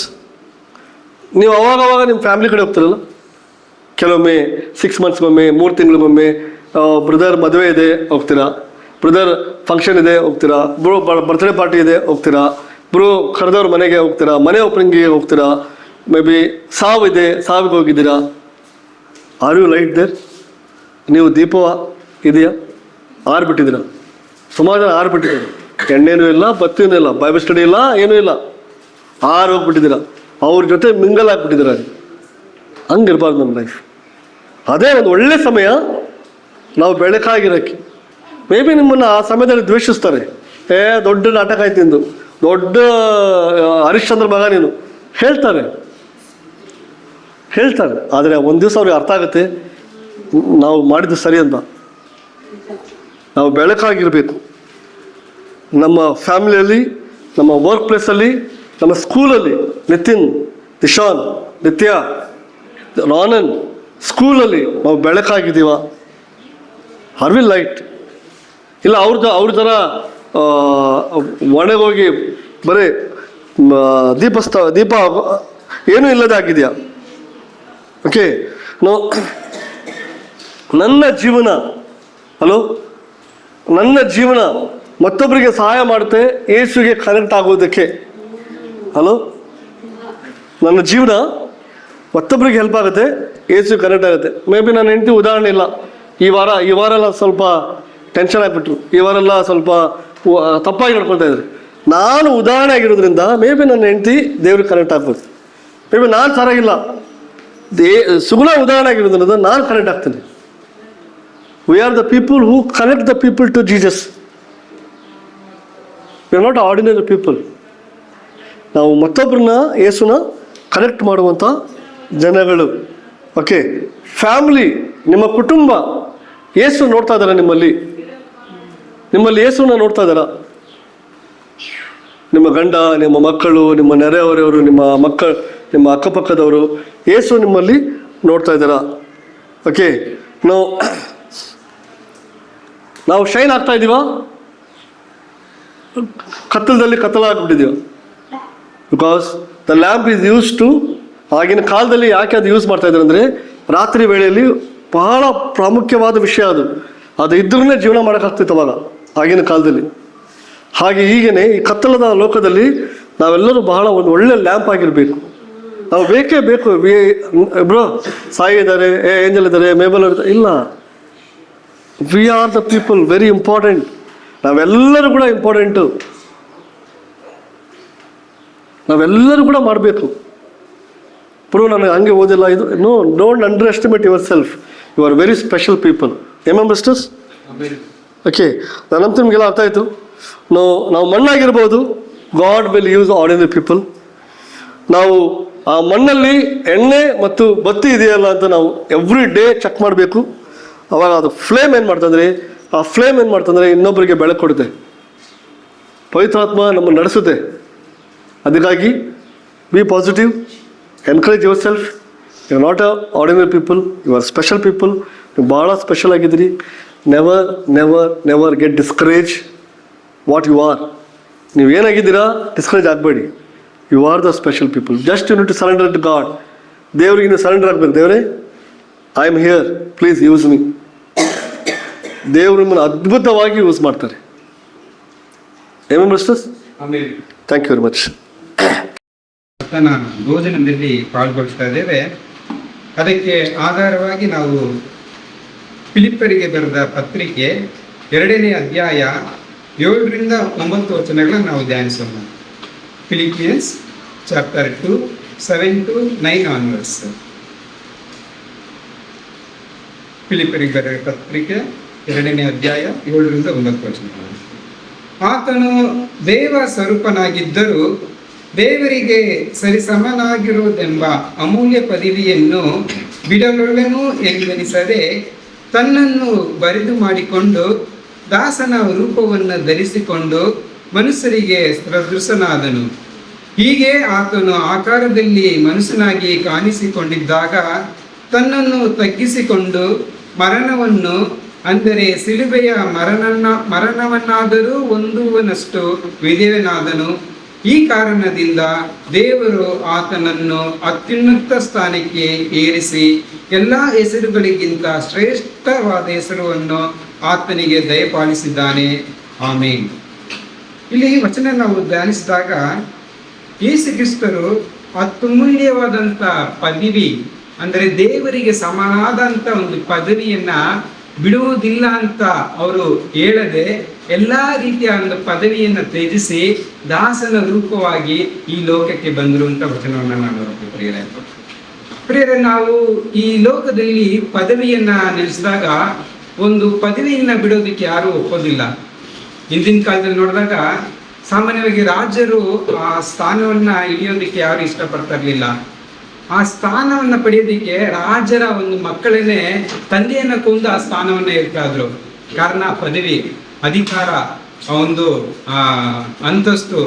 ನೀವು ಅವಾಗವಾಗ ನಿಮ್ಮ ಫ್ಯಾಮಿಲಿ ಕಡೆ ಹೋಗ್ತಿರಲ್ಲ, ಕೆಲವೊಮ್ಮೆ 6 ಮಂತ್ಸ್ಗೊಮ್ಮೆ 3 ತಿಂಗಳಿಗೊಮ್ಮೆ, ಬ್ರದರ್ ಮದುವೆ ಇದೆ ಹೋಗ್ತೀರಾ, ಬ್ರದರ್ ಫಂಕ್ಷನ್ ಇದೆ ಹೋಗ್ತೀರಾ, ಬ್ರೋ ಬರ್ತ್ಡೇ ಪಾರ್ಟಿ ಇದೆ ಹೋಗ್ತೀರಾ, ಬ್ರೋ ಕರೆದವ್ರ ಮನೆಗೆ ಹೋಗ್ತೀರಾ, ಮನೆ ಓಪನಿಂಗಿಗೆ ಹೋಗ್ತೀರಾ, ಮೇ ಬಿ ಸಾವಿದೆ ಸಾವಿಗೆ ಹೋಗಿದ್ದೀರಾ. Are you light there? ನೀವು ದೀಪ ಇದೆಯಾ? ಆರ್ಬಿಟ್ಟಿದ್ದೀರಾ? ಸುಮಾರು ಜನ ಆರ್ಬಿಟ್ಟಿದ್ದೀರಾ, ಎಣ್ಣೆನೂ ಇಲ್ಲ ಬತ್ತಿನೂ ಇಲ್ಲ, ಬೈಬಲ್ ಸ್ಟಡಿ ಇಲ್ಲ, ಏನೂ ಇಲ್ಲ, ಹೋಗ್ಬಿಟ್ಟಿದ್ದೀರಾ, ಅವ್ರ ಜೊತೆ ಮಿಂಗಲ್ ಆಗಿಬಿಟ್ಟಿದ್ದೀರಾ. ಹಂಗಿರ್ಬಾರ್ದು ನಮ್ಮ ಲೈಫ್. ಅದೇ ಒಂದು ಒಳ್ಳೆ ಸಮಯ ನಾವು ಬೆಳಕಾಗಿರೋಕ್ಕೆ. ಮೇ ಬಿ ನಿಮ್ಮನ್ನು ಆ ಸಮಯದಲ್ಲಿ ದ್ವೇಷಿಸ್ತಾರೆ, ದೊಡ್ಡ ನಾಟಕ ಆಯ್ತು ನಿಂದು, ದೊಡ್ಡ ಹರಿಶ್ಚಂದ್ರ ಮಗ ನೀನು ಹೇಳ್ತಾರೆ. ಆದರೆ ಒಂದು ದಿವಸ ಅವ್ರಿಗೆ ಅರ್ಥ ಆಗುತ್ತೆ ನಾವು ಮಾಡಿದ್ದು ಸರಿ ಅಂತ. ನಾವು ಬೆಳಕಾಗಿರಬೇಕು. ನಮ್ಮ ಫ್ಯಾಮಿಲಿಯಲ್ಲಿ, ನಮ್ಮ ವರ್ಕ್ ಪ್ಲೇಸಲ್ಲಿ, ನಮ್ಮ ಸ್ಕೂಲಲ್ಲಿ, ನಿತಿನ್, ದಿಶಾನ್, ನಿತ್ಯ, ರಾನನ್, ಸ್ಕೂಲಲ್ಲಿ ನಾವು ಬೆಳಕಾಗಿದ್ದೀವ? R V light? ಇಲ್ಲ ಅವ್ರ ಥರ ಒಣಗೋಗಿ ಹೋಗಿ ಬರೀ ದೀಪ ಏನೂ ಇಲ್ಲದೆ ಆಗಿದೆಯಾ? ಓಕೆ, ನನ್ನ ಜೀವನ ಮತ್ತೊಬ್ಬರಿಗೆ ಸಹಾಯ ಮಾಡುತ್ತೆ ಯೇಸುಗೆ ಕನೆಕ್ಟ್ ಆಗೋದಕ್ಕೆ. ನನ್ನ ಜೀವನ ಮತ್ತೊಬ್ಬರಿಗೆ ಹೆಲ್ಪ್ ಆಗುತ್ತೆ, ಯೇಸು ಕನೆಕ್ಟ್ ಆಗುತ್ತೆ. ಮೇ ಬಿ ನನ್ನ ಹೆಂಡತಿ ಉದಾಹರಣೆ ಇಲ್ಲ, ಈ ವಾರ ಎಲ್ಲ ಸ್ವಲ್ಪ ಟೆನ್ಷನ್ ಆಗಿಬಿಟ್ರು, ಈ ವಾರ ಎಲ್ಲ ಸ್ವಲ್ಪ ತಪ್ಪಾಗಿ ನಡ್ಕೊಳ್ತಾ ಇದ್ರು. ನಾನು ಉದಾಹರಣೆ ಆಗಿರೋದ್ರಿಂದ ಮೇ ಬಿ ನನ್ನ ಹೆಂಡತಿ ದೇವ್ರಿಗೆ ಕನೆಕ್ಟ್ ಆಗ್ಬೋದು. ಮೇ ಬಿ ನಾನು ಸರಿಯಾಗಿಲ್ಲ, ಸುಗುಣ ಉದಾಹರಣೆ ಆಗಿರೋದ್ರಿಂದ ನಾನು ಕನೆಕ್ಟ್ ಆಗ್ತೇನೆ. We are the people who connect the people to Jesus. We are not ordinary people. ನಾವು ಮತ್ತೊಬ್ಬರನ್ನ ಯೇಸುನ ಕನೆಕ್ಟ್ ಮಾಡುವಂಥ ಜನಗಳು. ಓಕೆ, ಫ್ಯಾಮಿಲಿ, ನಿಮ್ಮ ಕುಟುಂಬ, ಯೇಸು ನೋಡ್ತಾ ಇದ್ದಾರೆ ನಿಮ್ಮಲ್ಲಿ ಯೇಸುನ ನೋಡ್ತಾ ಇದ್ದಾರ? ನಿಮ್ಮ ಗಂಡ, ನಿಮ್ಮ ಮಕ್ಕಳು, ನಿಮ್ಮ ನೆರೆಹೊರೆಯವರು, ನಿಮ್ಮ ಅಕ್ಕಪಕ್ಕದವರು, ಯೇಸು ನಿಮ್ಮಲ್ಲಿ ನೋಡ್ತಾ ಇದ್ದಾರಾ? ಓಕೆ, ನಾವು ಶೈನ್ ಆಗ್ತಾ ಇದ್ದೀವ? ಕತ್ತಲಾಗ್ಬಿಟ್ಟಿದ್ದೀವ? Because the lamp is use to, ಆಗಿನ ಕಾಲದಲ್ಲಿ ಯಾಕೆ ಅದು ಯೂಸ್ ಮಾಡ್ತಾ ಇದ್ದಾರೆ ಅಂದರೆ ರಾತ್ರಿ ವೇಳೆಯಲ್ಲಿ ಬಹಳ ಪ್ರಾಮುಖ್ಯವಾದ ವಿಷಯ ಅದು ಇದ್ರೂ ಜೀವನ ಮಾಡೋಕ್ಕಾಗ್ತಿತ್ತು ಅವಾಗ ಆಗಿನ ಕಾಲದಲ್ಲಿ. ಹಾಗೆ ಈಗೇನೆ ಈ ಕತ್ತಲದ ಲೋಕದಲ್ಲಿ ನಾವೆಲ್ಲರೂ ಬಹಳ ಒಂದು ಒಳ್ಳೆ ಲ್ಯಾಂಪ್ ಆಗಿರಬೇಕು. ನಾವು ಬೇಕೇ ಬೇಕು. ಬ್ರೋ ಸಾಯಿ ಇದ್ದಾರೆ, ಏಂಜಲ್ ಇದ್ದಾರೆ, ಮೇಬಲ್ ಇಲ್ಲ, V are the people very important. ನಾವೆಲ್ಲರೂ ಕೂಡ ಇಂಪಾರ್ಟೆಂಟು, ನಾವೆಲ್ಲರೂ ಕೂಡ ಮಾಡಬೇಕು. ಬ್ರೋ ನನಗೆ ಹಂಗೆ ಓದಿಲ್ಲ, ಇದು don't underestimate yourself. You are very special people. ಮಿಸ್ಟರ್ಸ್? ಓಕೆ, ನಂತರ ನಿಮಗೆಲ್ಲ ಅರ್ಥ ಆಯಿತು. ನಾವು ಮಣ್ಣಾಗಿರ್ಬೋದು, God will use ordinary people. ನಾವು ಆ ಮಣ್ಣಲ್ಲಿ ಎಣ್ಣೆ ಮತ್ತು ಬತ್ತಿ ಇದೆಯಲ್ಲ ಅಂತ ನಾವು ಎವ್ರಿ ಡೇ ಚೆಕ್ ಮಾಡಬೇಕು. ಅವಾಗ ಅದು ಫ್ಲೇಮ್ ಏನು ಮಾಡ್ತಂದರೆ ಇನ್ನೊಬ್ಬರಿಗೆ ಬೆಳಕು ಕೊಡುತ್ತೆ, ಪವಿತ್ರಾತ್ಮ ನಮ್ಮನ್ನು ನಡೆಸುತ್ತೆ. ಅದಕ್ಕಾಗಿ be positive, encourage yourself. You are not a ordinary people, you are special people. ನೀವು ಭಾಳ ಸ್ಪೆಷಲ್ ಆಗಿದ್ದೀರಿ. Never never never get discourage what you are. ನೀವು ಏನಾಗಿದ್ದೀರಾ ಡಿಸ್ಕರೇಜ್ ಆಗಬೇಡಿ. You are the special people. Just you need to surrender to God. ದೇವರಿಗೆ ನೀವು surrender ಆಗಬೇಕು. ದೇವರೇ, I am here, please use me. ದೇವರು ನಿಮ್ಮನ್ನು ಅದ್ಭುತವಾಗಿ ಯೂಸ್ ಮಾಡ್ತಾರೆ. ಮಿಸ್ಟರ್ಸ್, ಥ್ಯಾಂಕ್ ಯು ವೆರಿ ಮಚ್. ಭೋಜನದಲ್ಲಿ ಪಾಲ್ಗೊಳ್ತಾ ಇದ್ದೇವೆ. ಅದಕ್ಕೆ ಆಧಾರವಾಗಿ ನಾವು ಫಿಲಿಪ್ಪರಿಗೆ ಬರೆದ ಪತ್ರಿಕೆ 2ನೇ ಅಧ್ಯಾಯ 7ರಿಂದ 9 ವಚನಗಳನ್ನು ನಾವು ಧ್ಯಾನಿಸೋಣ. Philippians chapter 2 7 to 9 onwards. ಫಿಲಿಪ್ಪರಿಗೆ ಬರೆದ ಪತ್ರಿಕೆ 2ನೇ ಅಧ್ಯಾಯ 7ರಿಂದ 9 ವಚನ. ಆತನು ದೇವ ಸ್ವರೂಪನಾಗಿದ್ದರೂ ದೇವರಿಗೆ ಸರಿಸಮನಾಗಿರುವುದೆಂಬ ಅಮೂಲ್ಯ ಪದವಿಯನ್ನು ಬಿಡಲೊಳ್ಳೆನು ಎಂದೆನಿಸದೆ ತನ್ನನ್ನು ಬರಿದು ಮಾಡಿಕೊಂಡು ದಾಸನ ರೂಪವನ್ನು ಧರಿಸಿಕೊಂಡು ಮನುಷ್ಯರಿಗೆ ಸದೃಶನಾದನು. ಹೀಗೆ ಆತನು ಆಕಾರದಲ್ಲಿ ಮನುಷ್ಯನಾಗಿ ಕಾಣಿಸಿಕೊಂಡಿದ್ದಾಗ ತನ್ನನ್ನು ತಗ್ಗಿಸಿಕೊಂಡು ಮರಣವನ್ನು, ಅಂದರೆ ಸಿಲುಬೆಯ ಮರಣವನ್ನಾದರೂ ಹೊಂದುವನಷ್ಟು ವಿಧೇಯನಾದನು. ಈ ಕಾರಣದಿಂದ ದೇವರು ಆತನನ್ನು ಅತ್ಯುನ್ನತ ಸ್ಥಾನಕ್ಕೆ ಏರಿಸಿ ಎಲ್ಲ ಹೆಸರುಗಳಿಗಿಂತ ಶ್ರೇಷ್ಠವಾದ ಹೆಸರನ್ನು ಆತನಿಗೆ ದಯಪಾಲಿಸಿದ್ದಾನೆ. ಆಮೇನ್. ಇಲ್ಲಿ ವಚನ ನಾವು ಧ್ಯಾನಿಸಿದಾಗ ಯೇಸು ಕ್ರಿಸ್ತರು ಅತ್ಯಮೂಲ್ಯವಾದಂಥ ಪದವಿ, ಅಂದರೆ ದೇವರಿಗೆ ಸಮನಾದಂಥ ಒಂದು ಪದವಿಯನ್ನ ಬಿಡುವುದಿಲ್ಲ ಅಂತ ಅವರು ಹೇಳದೆ ಎಲ್ಲ ರೀತಿಯ ಒಂದು ಪದವಿಯನ್ನು ತ್ಯಜಿಸಿ ದಾಸನ ರೂಪವಾಗಿ ಈ ಲೋಕಕ್ಕೆ ಬಂದರು ಅಂತ ವಚನವನ್ನು ನಾನು ಪ್ರಿಯರೇ, ನಾವು ಈ ಲೋಕದಲ್ಲಿ ಪದವಿಯನ್ನ ನೆಲೆಸಿದಾಗ ಒಂದು ಪದವಿಯನ್ನ ಬಿಡೋದಕ್ಕೆ ಯಾರೂ ಒಪ್ಪೋದಿಲ್ಲ. ಹಿಂದಿನ ಕಾಲದಲ್ಲಿ ನೋಡಿದಾಗ ಸಾಮಾನ್ಯವಾಗಿ ರಾಜರು ಆ ಸ್ಥಾನವನ್ನ ಹಿಡಿಯೋದಕ್ಕೆ ಯಾರು ಇಷ್ಟಪಡ್ತಾ ಇರಲಿಲ್ಲ. ಆ ಸ್ಥಾನವನ್ನ ಪಡೆಯೋದಿಕ್ಕೆ ರಾಜರ ಒಂದು ಮಕ್ಕಳನ್ನೇ ತಂದೆಯನ್ನ ಕೊಂದು ಆ ಸ್ಥಾನವನ್ನ ಇರ್ತಾ ಇದ್ರು. ಕಾರಣ ಪದವಿ, ಅಧಿಕಾರ, ಒಂದು ಅಂತಸ್ತು,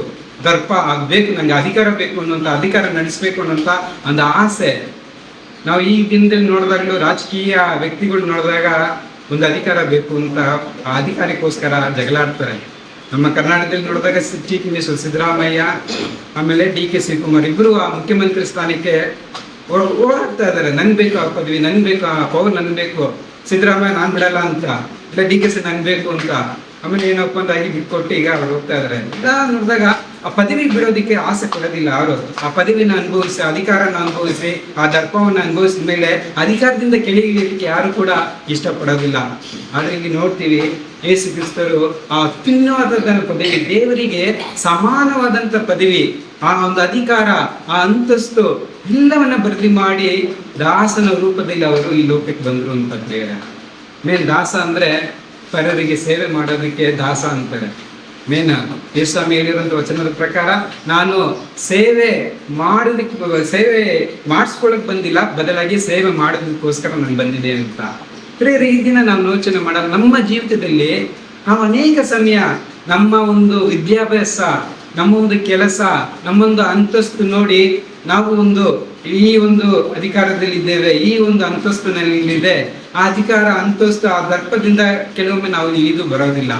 ದರ್ಪ ಆಗ್ಬೇಕು, ನಂಗೆ ಅಧಿಕಾರ ಬೇಕು ಅನ್ನೋಂಥ, ಅಧಿಕಾರ ನಡೆಸಬೇಕು ಅನ್ನೋಂಥ ಒಂದು ಆಸೆ. ನಾವು ಈ ದಿನದಲ್ಲಿ ನೋಡಿದಾಗಲೂ ರಾಜಕೀಯ ವ್ಯಕ್ತಿಗಳು ನೋಡಿದಾಗ ಒಂದು ಅಧಿಕಾರ ಬೇಕು ಅಂತ ಆ ಅಧಿಕಾರಕ್ಕೋಸ್ಕರ ಜಗಳಾಡ್ತಾರೆ. ನಮ್ಮ ಕರ್ನಾಟಕದಲ್ಲಿ ನೋಡಿದಾಗ ಚೀಫ್ ಮಿನಿಸ್ಟರ್ ಸಿದ್ದರಾಮಯ್ಯ, ಆಮೇಲೆ DK ಶಿವಕುಮಾರ್ ಇಬ್ಬರು ಆ ಮುಖ್ಯಮಂತ್ರಿ ಸ್ಥಾನಕ್ಕೆ ಓಡಾಡ್ತಾ ಇದ್ದಾರೆ. ನನ್ಗೆ ಬೇಕು ಆ ಪದವಿ, ನನ್ಗೆ ಬೇಕು ಆ ಪವರ್, ನನ್ಗೆ ಬೇಕು. ಸಿದ್ದರಾಮಯ್ಯ ನಾನು ಬಿಡಲ್ಲ ಅಂತ, ಇಲ್ಲ DK ನನ್ಗೆ ಬೇಕು ಅಂತ. ಆಮೇಲೆ ಏನೋ ಒಪ್ಪಂದಾಗಿ ಬಿಟ್ಕೊಟ್ಟು ಈಗ ಅವ್ರು ಹೋಗ್ತಾ ಇದ್ದಾರೆ. ನೋಡಿದಾಗ ಆ ಪದವಿ ಬಿಡೋದಕ್ಕೆ ಆಸೆ ಪಡೋದಿಲ್ಲ ಅವರು. ಆ ಪದವಿನ ಅನುಭವಿಸಿ, ಅಧಿಕಾರನ ಅನುಭವಿಸಿ, ಆ ದರ್ಪವನ್ನು ಅನುಭವಿಸಿದ ಮೇಲೆ ಅಧಿಕಾರದಿಂದ ಕೆಳಗಿಳಿಯಲಿಕ್ಕೆ ಯಾರು ಕೂಡ ಇಷ್ಟಪಡೋದಿಲ್ಲ. ಆದ್ರೆ ಇಲ್ಲಿ ನೋಡ್ತೀವಿ ಯೇಸು ಕ್ರಿಸ್ತರು ಆ ಅತ್ಯುನ್ನತ ಪದವಿ, ದೇವರಿಗೆ ಸಮಾನವಾದಂಥ ಪದವಿ, ಆ ಒಂದು ಅಧಿಕಾರ, ಆ ಅಂತಸ್ತು ಎಲ್ಲವನ್ನ ಬದಲಿ ಮಾಡಿ ದಾಸನ ರೂಪದಲ್ಲಿ ಅವರು ಈ ಲೋಕಕ್ಕೆ ಬಂದರು ಅಂತ ಹೇಳ್ತಾರೆ. ಮೇನ್ ದಾಸ ಅಂದ್ರೆ ಪರರಿಗೆ ಸೇವೆ ಮಾಡೋದಕ್ಕೆ ದಾಸ ಅಂತಾರೆ. ಮೇನ್ ಯೇಸುಸ್ವಾಮಿ ಹೇಳಿರುವಂಥ ವಚನದ ಪ್ರಕಾರ ನಾನು ಸೇವೆ ಮಾಡಿಸ್ಕೊಳಕ್ ಬಂದಿಲ್ಲ, ಬದಲಾಗಿ ಸೇವೆ ಮಾಡೋದಕ್ಕೋಸ್ಕರ ನಾನು ಬಂದಿದೆ ಅಂತ. ಪ್ರಿಯರೇ, ಈ ದಿನ ನಾವು ಯೋಚನೆ ಮಾಡೋಣ, ನಮ್ಮ ಜೀವಿತದಲ್ಲಿ ನಾವು ಅನೇಕ ಸಮಯ ನಮ್ಮ ಒಂದು ವಿದ್ಯಾಭ್ಯಾಸ, ನಮ್ಮ ಒಂದು ಕೆಲಸ, ನಮ್ಮೊಂದು ಅಂತಸ್ತು ನೋಡಿ ನಾವು ಈ ಒಂದು ಅಧಿಕಾರದಲ್ಲಿ ಇದ್ದೇವೆ, ಈ ಒಂದು ಅಂತಸ್ತಿನಲ್ಲಿದೆ. ಆ ಅಧಿಕಾರ, ಅಂತಸ್ತು, ಆ ದರ್ಪದಿಂದ ಕೆಲವೊಮ್ಮೆ ನಾವು ಇಳಿದು ಬರೋದಿಲ್ಲ.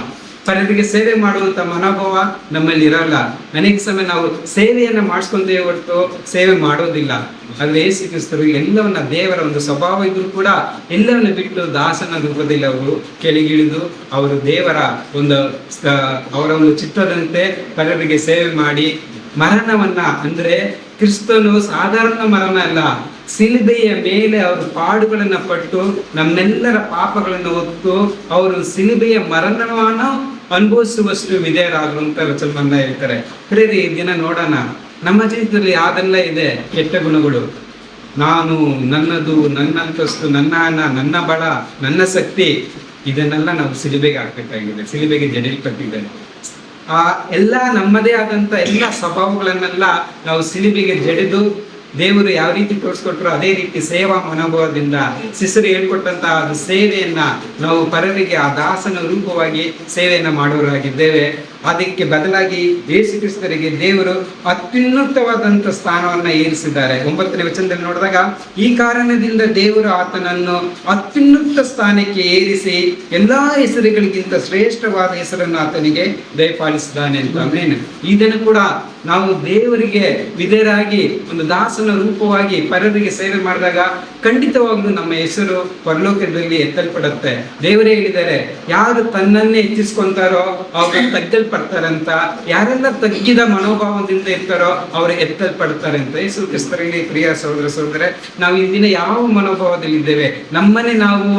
ಪರರಿಗೆ ಸೇವೆ ಮಾಡುವಂತ ಮನೋಭಾವ ನಮ್ಮಲ್ಲಿ ಇರಲ್ಲ. ಅನೇಕ ಸಮಯ ನಾವು ಸೇವೆಯನ್ನ ಮಾಡಿಸ್ಕೊಂತೇವೆ ಹೊರತು ಸೇವೆ ಮಾಡೋದಿಲ್ಲ. ಆದ್ರೆ ಯೇಸು ಕ್ರಿಸ್ತರು ಎಲ್ಲವನ್ನ, ದೇವರ ಒಂದು ಸ್ವಭಾವ ಇದ್ರೂ ಕೂಡ ಎಲ್ಲವನ್ನ ಬಿಟ್ಟು ದಾಸನ ರೂಪದಲ್ಲಿ ಅವರು ಕೆಳಗಿಳಿದು ಅವರು ದೇವರ ಅವರ ಒಂದು ಚಿತ್ತದಂತೆ ಪರರಿಗೆ ಸೇವೆ ಮಾಡಿ ಮರಣವನ್ನ, ಅಂದ್ರೆ ಕ್ರಿಸ್ತನು ಸಾಧಾರಣ ಮರಣ ಅಲ್ಲ, ಸಿಲುಬೆಯ ಮೇಲೆ ಅವರು ಪಾಡುಗಳನ್ನ ಪಟ್ಟು ನಮ್ಮೆಲ್ಲರ ಪಾಪಗಳನ್ನು ಹೊತ್ತು ಅವರು ಸಿಲುಬೆಯ ಮರಣವನ್ನು ಅನುಭವಿಸುವಷ್ಟು ವಿಧೇಯರಾಗುವಂತ ವಚನವನ್ನ ಹೇಳ್ತಾರೆ. ಪ್ರೇರಿ, ಈ ದಿನ ನೋಡೋಣ ನಮ್ಮ ಜೀವಿತದಲ್ಲಿ ಯಾವ್ದೆಲ್ಲ ಇದೆ ಕೆಟ್ಟ ಗುಣಗಳು. ನಾನು, ನನ್ನದು, ನನ್ನ ಅಂತಸ್ತು, ನನ್ನ ಹಣ, ನನ್ನ ಬಳ, ನನ್ನ ಶಕ್ತಿ, ಇದನ್ನೆಲ್ಲ ನಾವು ಸಿಲುಬೆಗೆ ಹಾಕ್ಬೇಕಾಗಿದೆ. ಸಿಲುಬೆಗೆ ಜಡಿಲ್ಪಟ್ಟಿದ್ದೇವೆ. ಆ ಎಲ್ಲ ನಮ್ಮದೇ ಆದಂತ ಎಲ್ಲ ಸ್ವಭಾವಗಳನ್ನೆಲ್ಲ ನಾವು ಸಿಲುಬೆಗೆ ಜಡಿದು ದೇವರು ಯಾವ ರೀತಿ ತೋರಿಸ್ಕೊಟ್ರು ಅದೇ ರೀತಿ ಸೇವಾ ಮನೋಭಾವದಿಂದ ಶಿಷ್ಯರು ಹೇಳ್ಕೊಟ್ಟಂತಹ ಅದು ಸೇವೆಯನ್ನ ನಾವು ಪರರಿಗೆ ಆ ದಾಸನ ರೂಪವಾಗಿ ಸೇವೆಯನ್ನ ಮಾಡೋರಾಗಿದ್ದೇವೆ. ಅದಕ್ಕೆ ಬದಲಾಗಿ ಯೇಸು ಕ್ರಿಸ್ತರಿಗೆ ದೇವರು ಅತ್ಯುನ್ನತವಾದಂಥ ಸ್ಥಾನವನ್ನ ಏರಿಸಿದ್ದಾರೆ. 9ನೇ ವಚನದಲ್ಲಿ ನೋಡಿದಾಗ, ಈ ಕಾರಣದಿಂದ ದೇವರು ಆತನನ್ನು ಅತ್ಯುನ್ನತ ಸ್ಥಾನಕ್ಕೆ ಏರಿಸಿ ಎಲ್ಲಾ ಹೆಸರುಗಳಿಗಿಂತ ಶ್ರೇಷ್ಠವಾದ ಹೆಸರನ್ನು ಆತನಿಗೆ ದಯಪಾಲಿಸಿದ್ದಾನೆ ಅಂತ. ಆಮೇನ್. ಇದನ್ನು ಕೂಡ ನಾವು ದೇವರಿಗೆ ವಿಧೇಯರಾಗಿ ಒಂದು ದಾಸನ ರೂಪವಾಗಿ ಪರರಿಗೆ ಸೇವೆ ಮಾಡಿದಾಗ ಖಂಡಿತವಾಗ್ಲೂ ನಮ್ಮ ಹೆಸರು ಪರಲೋಕದಲ್ಲಿ ಎತ್ತಲ್ಪಡುತ್ತೆ. ದೇವರೇ ಹೇಳಿದ್ದಾರೆ, ಯಾರು ತನ್ನನ್ನೇ ಹೆಚ್ಚಿಸ್ಕೊಂತಾರೋ ಅವರು ತಗ್ಗಲ್ಪಡುತ್ತಾರೆ ಎತ್ತಲ್ಪಡ್ತಾರೆ ಅಂತ, ಯಾರೆಲ್ಲ ತಗ್ಗಿದ ಮನೋಭಾವದಿಂದ ಇರ್ತಾರೋ ಅವರು ಎತ್ತಲ್ಪಡ್ತಾರೆ ಅಂತ. ಯೇಸು ಕ್ರಿಸ್ತರಲ್ಲಿ ಪ್ರಿಯ ಸಹೋದರ ಸಹೋದರರೇ, ನಾವು ಇಂದಿನ ಯಾವ ಮನೋಭಾವದಲ್ಲಿ ಇದ್ದೇವೆ? ನಮ್ಮನ್ನೇ ನಾವು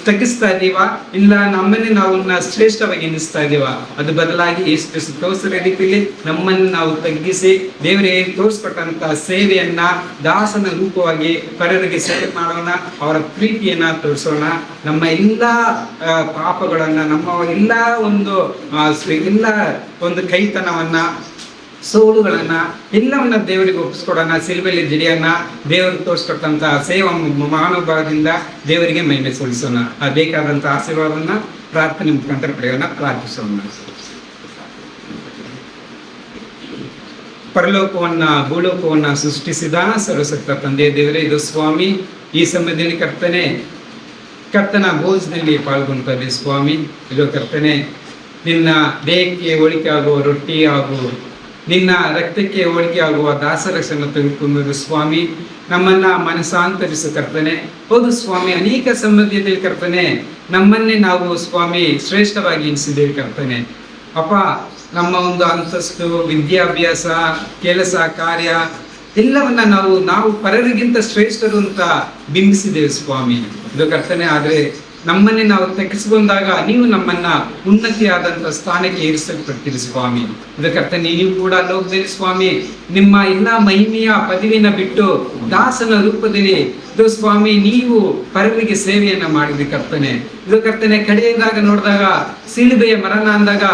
ತಗ್ಗಿಸ್ತಾ ಇದೀವಾ, ಇಲ್ಲ ನಮ್ಮನ್ನೇ ನಾವು ಶ್ರೇಷ್ಠವಾಗಿ ಎನಿಸ್ತಾ ಇದೀವಾ? ಅದು ಬದಲಾಗಿ ಯೇಸು ಕ್ರಿಸ್ತ ತೋರಿಸಿದ ರೀತಿಯಲ್ಲಿ ನಮ್ಮನ್ನು ನಾವು ತಗ್ಗಿಸಿ ದೇವರಿಗೆ ತೋರಿಸ್ಕೊಟ್ಟಂತ ಸೇವೆಯನ್ನ ದಾಸನ ರೂಪವಾಗಿ ಪರರಿಗೆ ಸೇವೆ ಮಾಡೋಣ, ಅವರ ಪ್ರೀತಿಯನ್ನ ತೋರಿಸೋಣ. ನಮ್ಮ ಎಲ್ಲ ಪಾಪಗಳನ್ನ, ನಮ್ಮ ಎಲ್ಲ ಒಂದು ಕೈತನವನ್ನ, ಸೋಲುಗಳನ್ನ ಎಲ್ಲವನ್ನ ದೇವರಿಗೆ ಒಪ್ಪಿಸ್ಕೊಡೋಣ. ಸಿಲ್ಬೆಯಲ್ಲಿ ಜಡಿಯನ್ನ ದೇವರು ತೋರಿಸ್ಕೊಟ್ಟಂತ ಸೇವಾ ಮನೋಭಾವದಿಂದ ದೇವರಿಗೆ ಮಹಿಮೆ ಸಲ್ಲಿಸೋಣ. ಬೇಕಾದಂತ ಆಶೀರ್ವಾದವನ್ನ ಪ್ರಾರ್ಥನೆ ಮುಖಾಂತರ ಪಡೆಯೋಣ. ಪ್ರಾರ್ಥಿಸೋಣ. ಪರಲೋಕವನ್ನ ಭೂಲೋಕವನ್ನ ಸೃಷ್ಟಿಸಿದ ಸರ್ವಸತ್ತ ತಂದೆ ದೇವರೇ, ಇದು ಸ್ವಾಮಿ ಈ ಸಮಯದಲ್ಲಿ ಕರ್ತನ ಭೋಜನದಲ್ಲಿ ಪಾಲ್ಗೊಂತಾರೆ ಸ್ವಾಮಿ. ಇದು ಕರ್ತನೆ, ನಿನ್ನ ದೇಹಕ್ಕೆ ಹೋಲಿಕೆ ಆಗುವ ರೊಟ್ಟಿ ಹಾಗೂ ನಿನ್ನ ರಕ್ತಕ್ಕೆ ಹೋಲಿಕೆ ಆಗುವ ದಾಸರಕ್ಷನ್ನು ತೆಗೆದುಕೊಂಡು ಸ್ವಾಮಿ ನಮ್ಮನ್ನ ಮನಸ್ಸಾಂತರಿಸು ಕರ್ತನೆ. ಹೌದು ಸ್ವಾಮಿ, ಅನೇಕ ಸಂಬಂಧದಲ್ಲಿ ಕರ್ತನೆ ನಮ್ಮನ್ನೇ ನಾವು ಸ್ವಾಮಿ ಶ್ರೇಷ್ಠವಾಗಿ ಎನಿಸಿದ್ದೇವೆ ಕರ್ತನೆ. ಅಪ್ಪ, ನಮ್ಮ ಒಂದು ಅಂತಸ್ತು, ವಿದ್ಯಾಭ್ಯಾಸ, ಕೆಲಸ ಕಾರ್ಯ ಎಲ್ಲವನ್ನ ನಾವು ಪರರಿಗಿಂತ ಶ್ರೇಷ್ಠರು ಅಂತ ಬಿಂಬಿಸಿದ್ದೇವೆ ಸ್ವಾಮಿ. ಇದು ಕರ್ತನೆ, ಆದರೆ ನಮ್ಮನ್ನೇ ನಾವು ತಗ್ಗಿಸಿಕೊಂಡಾಗ ನೀವು ನಮ್ಮನ್ನ ಉನ್ನತಿಯಾದಂಥ ಸ್ಥಾನಕ್ಕೆ ಏರಿಸಲ್ಪಡ್ತೀರಿ ಸ್ವಾಮಿ. ಇದು ಕರ್ತನೆ, ನೀವು ಕೂಡ ಲೋಕದಲ್ಲಿ ಸ್ವಾಮಿ ನಿಮ್ಮ ಎಲ್ಲ ಮಹಿಮೆಯ ಪದವಿನ ಬಿಟ್ಟು ದಾಸನ ರೂಪದಲ್ಲಿ ಇದು ಸ್ವಾಮಿ ನೀವು ಪರರಿಗೆ ಸೇವೆಯನ್ನ ಮಾಡಿದ್ರಿ ಕರ್ತನೆ. ಇದು ಕರ್ತನೆ, ಕಡೆಯದಾಗ ನೋಡಿದಾಗ ಸಿಲುಬೆಯ ಮರಣ ಅಂದಾಗ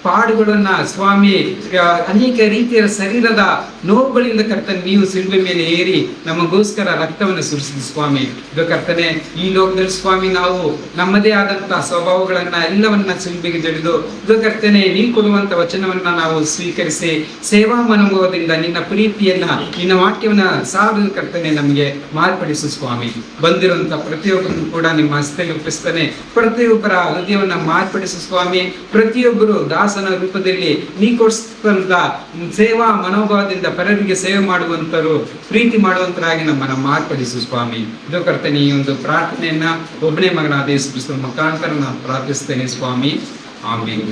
ಪಾಡುಗಳನ್ನ ಸ್ವಾಮಿ ಅನೇಕ ರೀತಿಯ ಶರೀರದ ನೋವುಗಳಿಂದ ಕರ್ತನೆ ನೀವು ಸಿಲುಬೆ ಮೇಲೆ ಏರಿ ನಮಗೋಸ್ಕರ ರಕ್ತವನ್ನು ಸುರಿಸಿದ ಸ್ವಾಮಿ. ಇದು ಕರ್ತನೆ, ಈ ಲೋಕದಲ್ಲಿ ಸ್ವಾಮಿ ನಾವು ನಮ್ಮದೇ ಆದಂತಹ ಸ್ವಭಾವಗಳನ್ನ ಎಲ್ಲವನ್ನ ಸಿಲುಬೆಗೆ ಜಡಿದು ಇದು ಕರ್ತನೆ ನೀವು ಕೊಡುವಂತ ವಚನವನ್ನ ನಾವು ಸ್ವೀಕರಿಸಿ ಸೇವಾ ಮನೋಭಾವದಿಂದ ನಿನ್ನ ಪ್ರೀತಿಯನ್ನ ನಿನ್ನ ವಾಕ್ಯವನ್ನ ಸಾಧು ಕರ್ತನೆ ನಮಗೆ ಮಾರ್ಪಡಿಸು ಸ್ವಾಮಿ. ಬಂದಿರುವಂತ ಪ್ರತಿಯೊಬ್ಬರನ್ನು ಕೂಡ ನಿಮ್ಮ ಹಸ್ತದಲ್ಲಿ ಒಪ್ಪಿಸ್ತಾನೆ. ಪ್ರತಿಯೊಬ್ಬರ ಹೃದಯವನ್ನ ಮಾರ್ಪಡಿಸು ಸ್ವಾಮಿ. ಪ್ರತಿಯೊಬ್ಬರು ದಾಸನ ರೂಪದಲ್ಲಿ ನೀ ಕೊಡಿಸ್ತಂತ ಸೇವಾ ಮನೋಭಾವದಿಂದ ಪರರಿಗೆ ಸೇವೆ ಮಾಡುವಂತರು, ಪ್ರೀತಿ ಮಾಡುವಂತರಾಗಿ ನಮ್ಮನ್ನ ಮಾರ್ಪಡಿಸು ಸ್ವಾಮಿ. ಇದು ಕರ್ತನೆ, ಈ ಒಂದು ಪ್ರಾರ್ಥನೆಯನ್ನ ಒಬ್ಬನೇ ಮಗನಾದ ಯೇಸು ಕ್ರಿಸ್ತನ ಮುಖಾಂತರ ನಾನು ಪ್ರಾರ್ಥಿಸ್ತೇನೆ ಸ್ವಾಮಿ. ಆಮೆನ್.